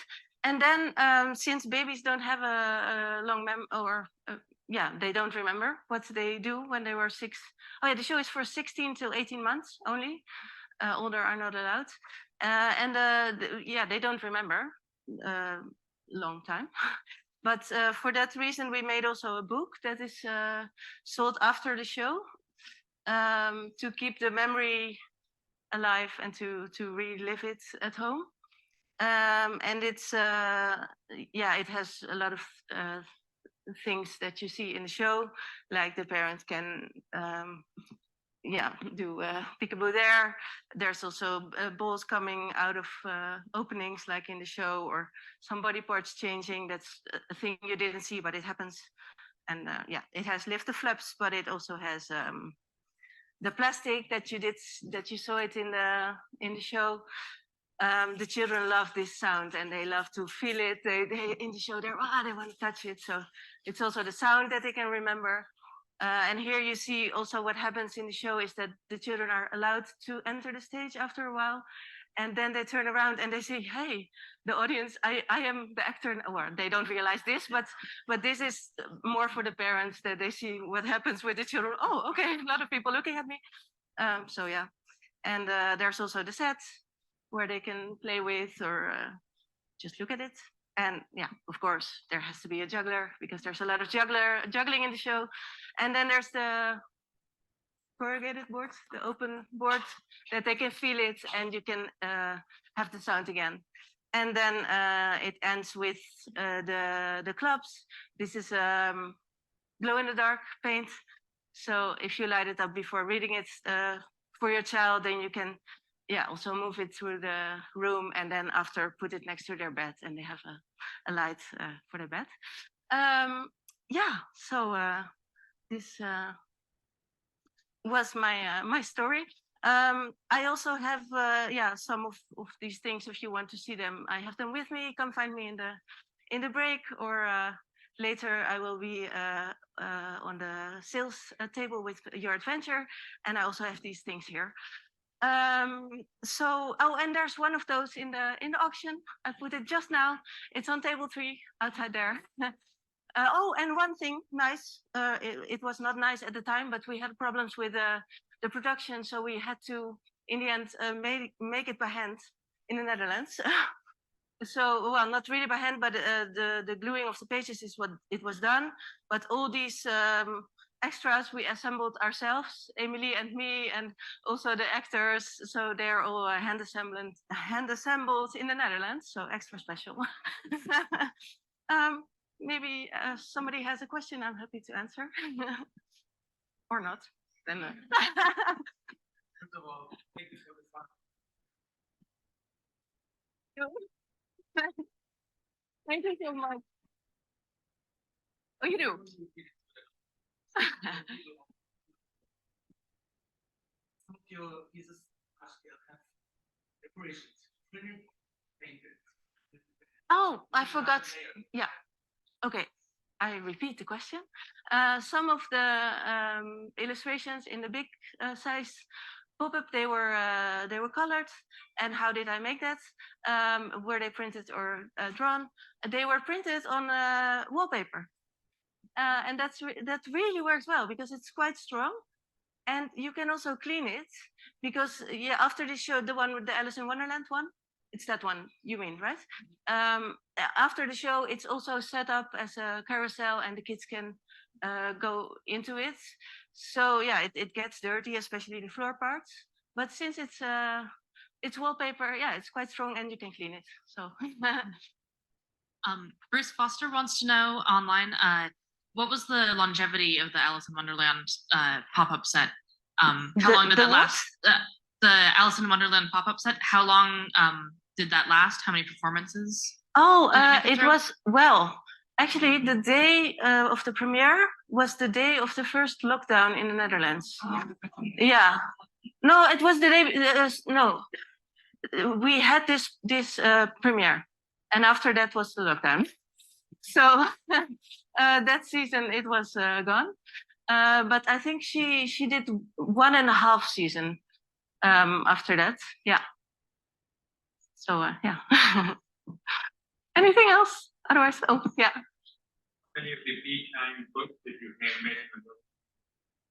And then since babies don't have a long they don't remember what they do when they were 6. Oh yeah, the show is for 16 till 18 months only. Older are not allowed. They don't remember long time. But for that reason, we made also a book that is sold after the show to keep the memory alive and to relive it at home. And it's it has a lot of things that you see in the show, like the parents can do peekaboo there. There's also balls coming out of openings like in the show, or some body parts changing. That's a thing you didn't see, but it happens. And it has lift the flaps, but it also has the plastic that you saw it in the show. The children love this sound and they love to feel it. They in the show they want to touch it. So it's also the sound that they can remember. And here you see also what happens in the show is that the children are allowed to enter the stage after a while. And then they turn around and they say, hey, the audience, I am the actor. Well, they don't realize this, but this is more for the parents, that they see what happens with the children. Oh, okay, a lot of people looking at me. So yeah, and there's also the set where they can play with or just look at it. And yeah, of course, there has to be a juggler because there's a lot of juggling in the show. And then there's the corrugated board, the open board, that they can feel it and you can have the sound again. And then it ends with the clubs. This is glow in the dark paint. So if you light it up before reading it for your child, then you can also move it through the room and then after put it next to their bed and they have a light for their bed. So this was my story. I also have some of these things. If you want to see them, I have them with me. Come find me in the break, or later I will be on the sales table with Your Adventure, and I also have these things here. And there's one of those in the auction. I put it just now. It's on table 3 outside there. And one thing nice, it was not nice at the time, but we had problems with the production, so we had to, in the end, make it by hand in the Netherlands. So, well, not really by hand, but the gluing of the pages is what it was done. But all these extras we assembled ourselves, Emily and me, and also the actors. So they're all hand assembled in the Netherlands. So extra special. Maybe somebody has a question. I'm happy to answer, or not. Then. Thank you so much. Oh, you do. Oh, I forgot. Yeah. Okay. I repeat the question. Some of the illustrations in the big size pop-up, they were colored. And how did I make that? Were they printed or drawn? They were printed on wallpaper. And that really works well because it's quite strong. And you can also clean it because after the show, the one with the Alice in Wonderland one, it's that one you mean, right? After the show, it's also set up as a carousel and the kids can go into it. So yeah, it gets dirty, especially the floor parts. But since it's wallpaper, it's quite strong and you can clean it. So Bruce Foster wants to know online, what was the longevity of the Alice in Wonderland pop-up set? How long did that last? The Alice in Wonderland pop-up set, how long did that last? How many performances? Oh, it was, well, actually the day of the premiere was the day of the first lockdown in the Netherlands. Yeah. No, it was the day, no. We had this premiere and after that was the lockdown. So that season it was gone. But I think she did 1.5 season after that. Yeah. So yeah. Anything else? Otherwise, yeah. Many of the B-time books that you handmade.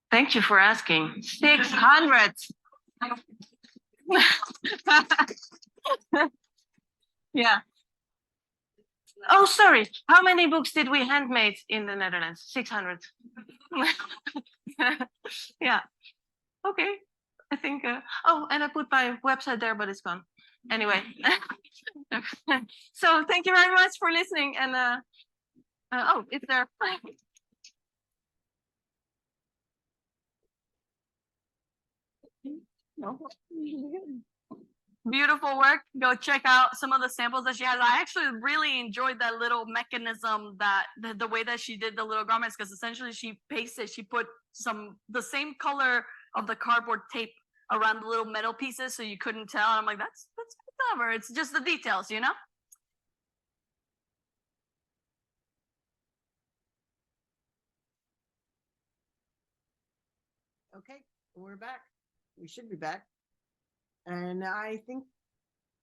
Thank you for asking. 600. Yeah. Oh, sorry. How many books did we handmade in the Netherlands? 600. Yeah. Okay. I think. And I put my website there, but it's gone. Anyway. So thank you very much for listening. And it's there. Beautiful work. Go check out some of the samples that she has. I actually really enjoyed that little mechanism, that the way that she did the little garments, because essentially she put the same color of the cardboard tape around the little metal pieces so you couldn't tell. And I'm like, that's clever. It's just the details, you know? We're back. We should be back. And I think,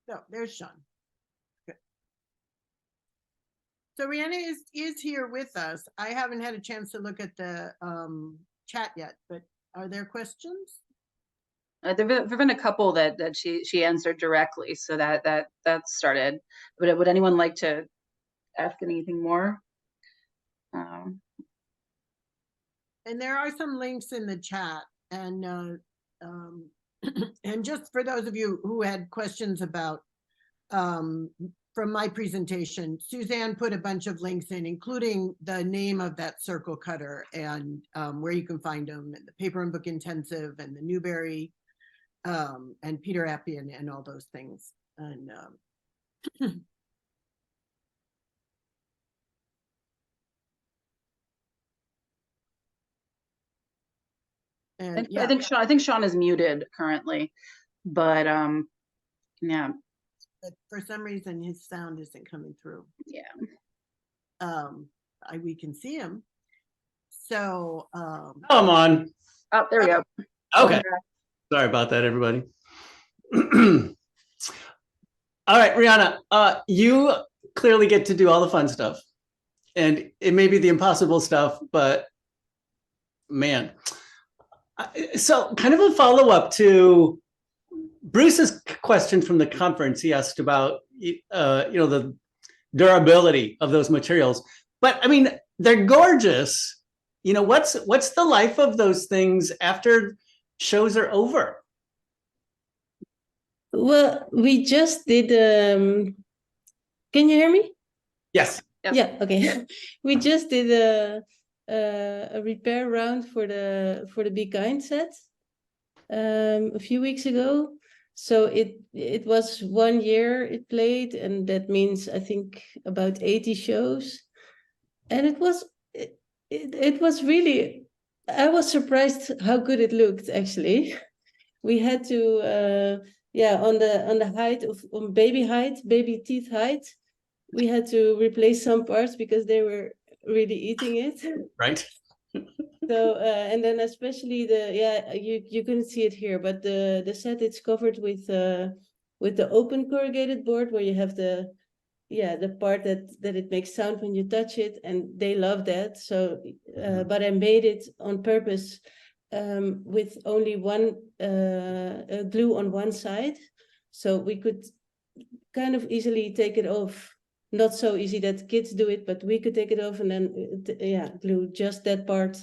no, there's Shawn. Good. So Rianne is here with us. I haven't had a chance to look at the chat yet, but are there questions? There've been a couple that she answered directly, so that started. But would anyone like to ask anything more? And there are some links in the chat, and and just for those of you who had questions about from my presentation, Suzanne put a bunch of links in, including the name of that circle cutter and where you can find them, and the Paper and Book Intensive and the Newberry and Peter Appian and all those things. And and yeah, I think Shawn is muted currently, but yeah. But for some reason his sound isn't coming through. Yeah. We can see him. So Come on. Oh, there we go. Okay. Sorry about that, everybody. All right, Rianne, you clearly get to do all the fun stuff. And it may be the impossible stuff, but man. So kind of a follow-up to Bruce's question from the conference. He asked about the durability of those materials. But I mean, they're gorgeous. You know, what's the life of those things after shows are over? Well, we just did. Can you hear me? Yes. Yep. Yeah. Okay. We just did a repair round for the Be Kind set a few weeks ago. So it was 1 year it played, and that means I think about 80 shows, and it was really, I was surprised how good it looked actually. We had to on the height on baby teeth height, we had to replace some parts because they were really eating it. Right. So and then especially you couldn't see it here, but the set it's covered with the open corrugated board where you have the part that it makes sound when you touch it, and they love that. So but I made it on purpose with only one glue on one side, so we could kind of easily take it off. Not so easy that kids do it, but we could take it off and then glue just that part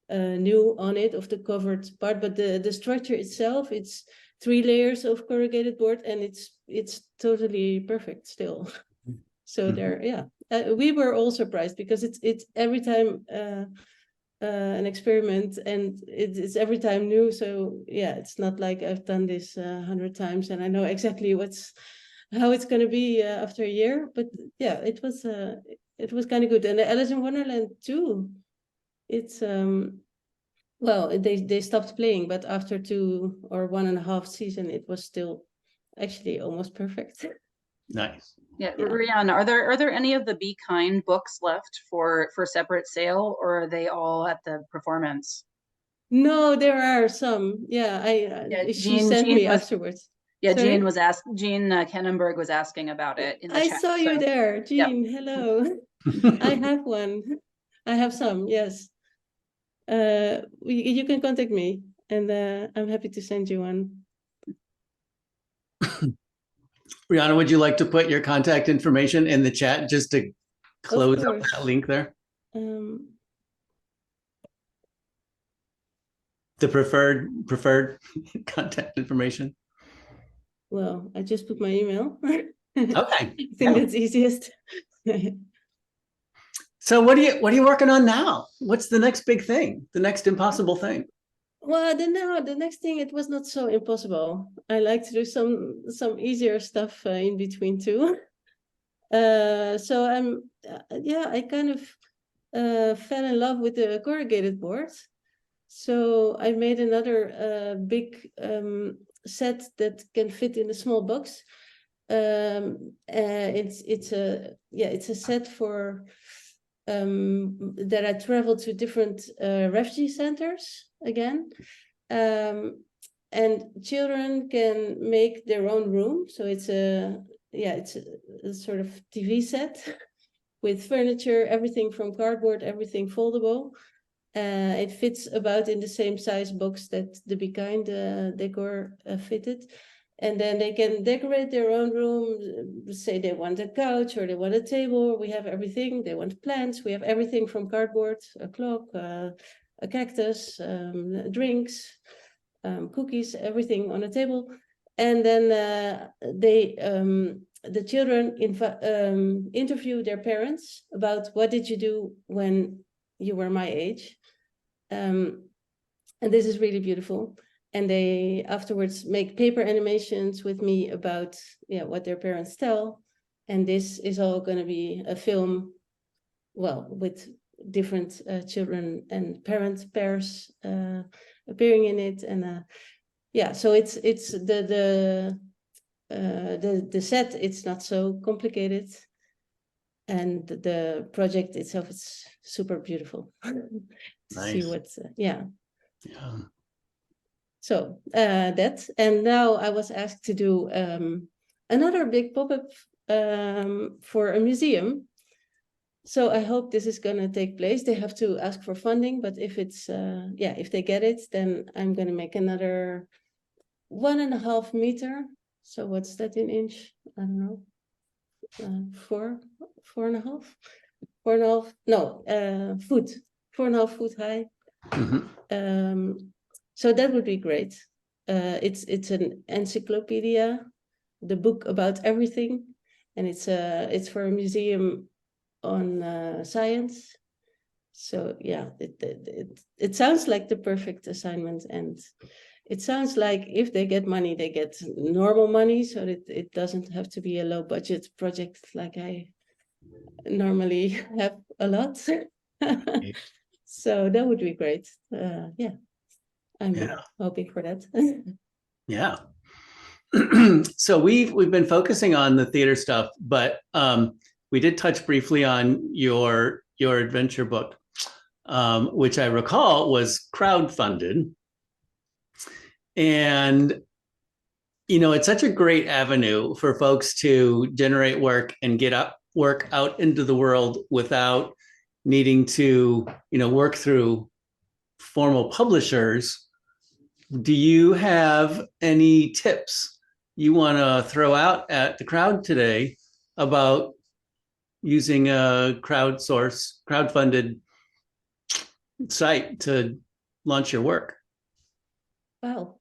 new on it of the covered part. But the structure itself, it's 3 layers of corrugated board, and it's totally perfect still. So we were all surprised because it's every time an experiment, and it's every time new. So yeah, it's not like I've done this 100 times and I know exactly how it's going to be after a year. But yeah, it was kind of good. And the Alice in Wonderland too, it's they stopped playing, but after 2 or 1.5 season, it was still actually almost perfect. Nice. Yeah, Rianne, are there any of the Be Kind books left for separate sale, or are they all at the performance? No, there are some. She sent me afterwards. Yeah, sorry? Jean Kennenberg was asking about it in the chat. I saw you there, Jean. Yeah. Hello. I have one. I have some. Yes. You can contact me, and I'm happy to send you one. Rianne, would you like to put your contact information in the chat just to close up that link there? The preferred contact information. Well, I just put my email. Okay. I think that's easiest. So what are you working on now? What's the next big thing? The next impossible thing? Well, the next thing, it was not so impossible. I like to do some easier stuff in between too. So I kind of fell in love with the corrugated board. So I made another big set that can fit in a small box. It's a set for that I traveled to different refugee centers again, And children can make their own room. So it's a sort of TV set with furniture, everything from cardboard, everything foldable. It fits about in the same size box that the Be Kind decor fitted. And then they can decorate their own room, say they want a couch or they want a table. We have everything. They want plants. We have everything from cardboard, a clock, a cactus, drinks, cookies, everything on a table. And then the children interview their parents about what did you do when you were my age. And this is really beautiful. And they afterwards make paper animations with me about what their parents tell. And this is all going to be a film, well, with different children and parent pairs appearing in it. And so it's the set. It's not so complicated, and the project itself is super beautiful. Nice. See what's So that, and now I was asked to do another big pop-up for a museum. So I hope this is going to take place. They have to ask for funding, but if it's if they get it, then I'm going to make another 1.5 meter. So what's that in inch? I don't know. 4.5 foot, 4.5 foot high. Mm-hmm. So that would be great. It's an encyclopedia, the book about everything, and it's for a museum on science. So yeah, it sounds like the perfect assignment, and it sounds like if they get money, they get normal money, so that it doesn't have to be a low budget project like I normally have a lot. So that would be great. I'm hoping for that. Yeah. So we've been focusing on the theater stuff, but we did touch briefly on your adventure book, which I recall was crowdfunded. And it's such a great avenue for folks to generate work and get work out into the world without needing to work through formal publishers. Do you have any tips you want to throw out at the crowd today about using a crowdfunded site to launch your work? Well,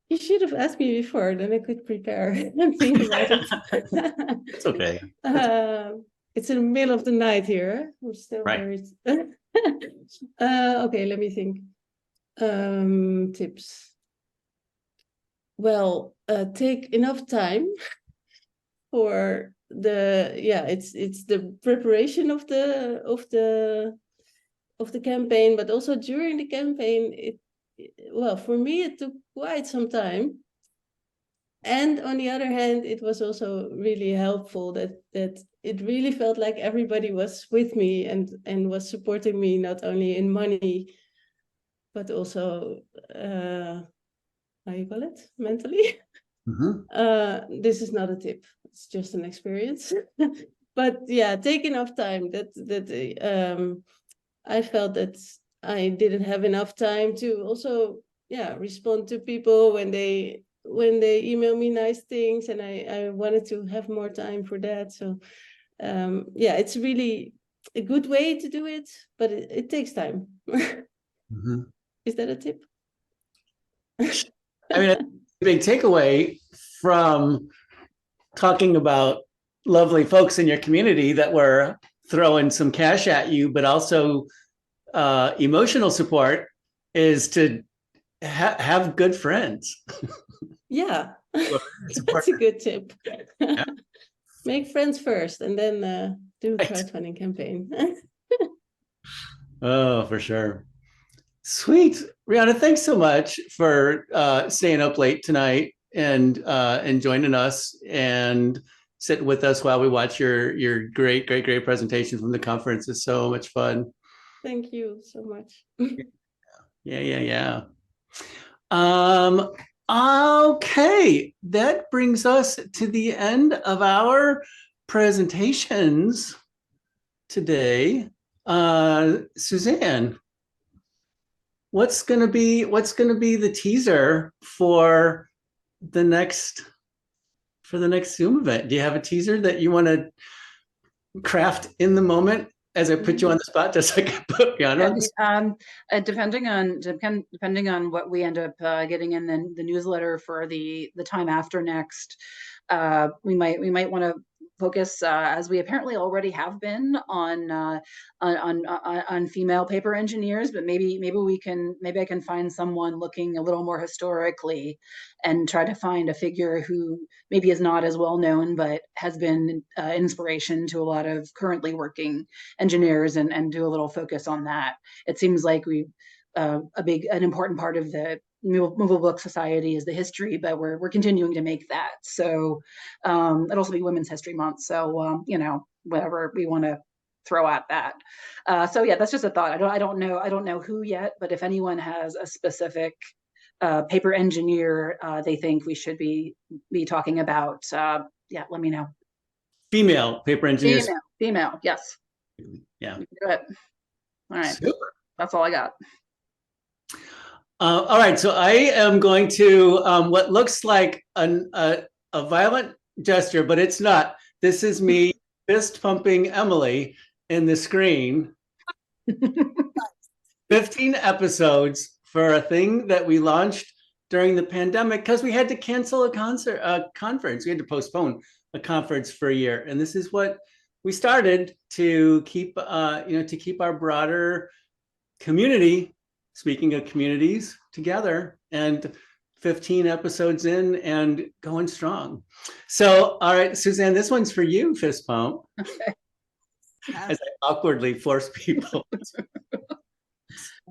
you should have asked me before, then I could prepare and think about it. It's okay. It's in the middle of the night here. I'm still right. worried. Okay, let me think. Tips. Well, take enough time for it's the preparation of the campaign, but also during the campaign, for me it took quite some time. And on the other hand, it was also really helpful that it really felt like everybody was with me and was supporting me, not only in money, but also how you call it, mentally. This is not a tip, it's just an experience. But yeah, take enough time. I felt that I didn't have enough time to also respond to people when they email me nice things, and I wanted to have more time for that. So it's really a good way to do it, but it takes time. Is that a tip? I mean, a big takeaway from talking about lovely folks in your community that were throwing some cash at you, but also emotional support, is to have good friends. Yeah, that's a good tip. Make friends first, and then do a crowdfunding campaign. Oh, for sure. Sweet. Rianne, thanks so much for staying up late tonight and joining us and sitting with us while we watch your great presentation from the conference. It's so much fun. Thank you so much. Yeah. Okay, that brings us to the end of our presentations today. Suzanne, what's gonna be the teaser for the next Zoom event? Do you have a teaser that you want to craft in the moment as I put you on the spot, just like I put you on the spot? Depending on what we end up getting in the newsletter for the time after next, we might want to focus, as we apparently already have been, on female paper engineers, but maybe I can find someone looking a little more historically and try to find a figure who maybe is not as well known but has been inspiration to a lot of currently working engineers, and do a little focus on that. It seems like an important part of the Movable Book Society is the history, but we're continuing to make that. So it'll also be Women's History Month. So whatever we want to throw at that. So yeah, that's just a thought. I don't know who yet, but if anyone has a specific paper engineer they think we should be talking about, yeah, let me know. Female paper engineers. Female, yes. Yeah. Good. All right. Super. That's all I got. All right, so I am going to what looks like a violent gesture, but it's not. This is me fist pumping Emily in the screen. 15 episodes for a thing that we launched during the pandemic because we had to cancel a conference. We had to postpone a conference for a year, and this is what we started to keep our broader community. Speaking of communities, together, and 15 episodes in and going strong. So, all right, Suzanne, this one's for you, fist pump. Okay. As I awkwardly force people. And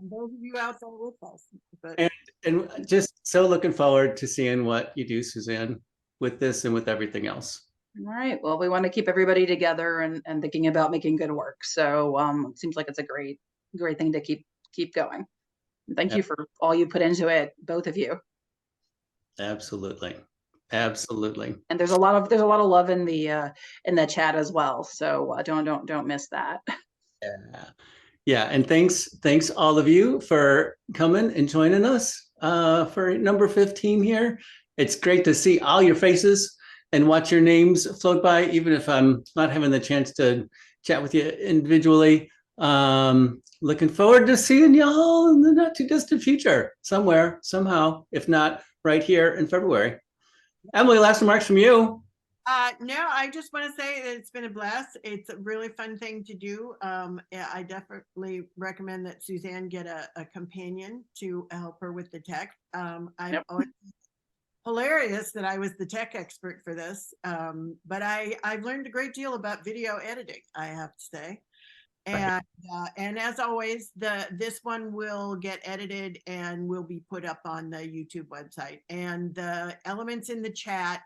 those of you out there with us. But... And just so looking forward to seeing what you do, Suzanne, with this and with everything else. All right. Well, we want to keep everybody together and thinking about making good work. So it seems like it's a great thing to keep going. Thank you for all you put into it, both of you. Absolutely. And there's a lot of love in the chat as well. So don't miss that. Yeah. And thanks all of you for coming and joining us for number 15 here. It's great to see all your faces and watch your names float by, even if I'm not having the chance to chat with you individually. Looking forward to seeing y'all in the not too distant future, somewhere, somehow, if not right here in February. Emily, last remarks from you. No, I just want to say that it's been a blast. It's a really fun thing to do. I definitely recommend that Suzanne get a companion to help her with the tech. I've always hilarious that I was the tech expert for this, but I've learned a great deal about video editing, I have to say. And as always, this one will get edited and will be put up on the YouTube website. And the elements in the chat,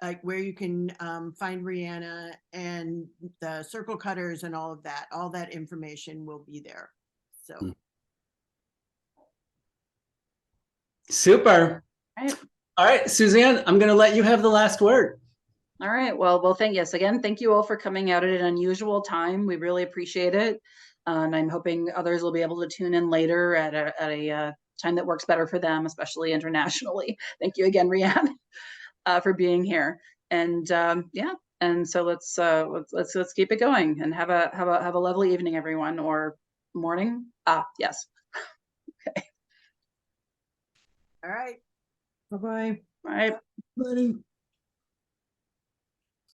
like where you can find Rihanna and the circle cutters and all that information will be there. So. Super. All right, Suzanne, I'm going to let you have the last word. All right. Well, thank you all for coming out at an unusual time. We really appreciate it. And I'm hoping others will be able to tune in later at a time that works better for them, especially internationally. Thank you again, Rianne, for being here. And yeah, and so let's keep it going and have a lovely evening, everyone, or morning. Yes. Okay. All right. Bye-bye. All right. Buddy.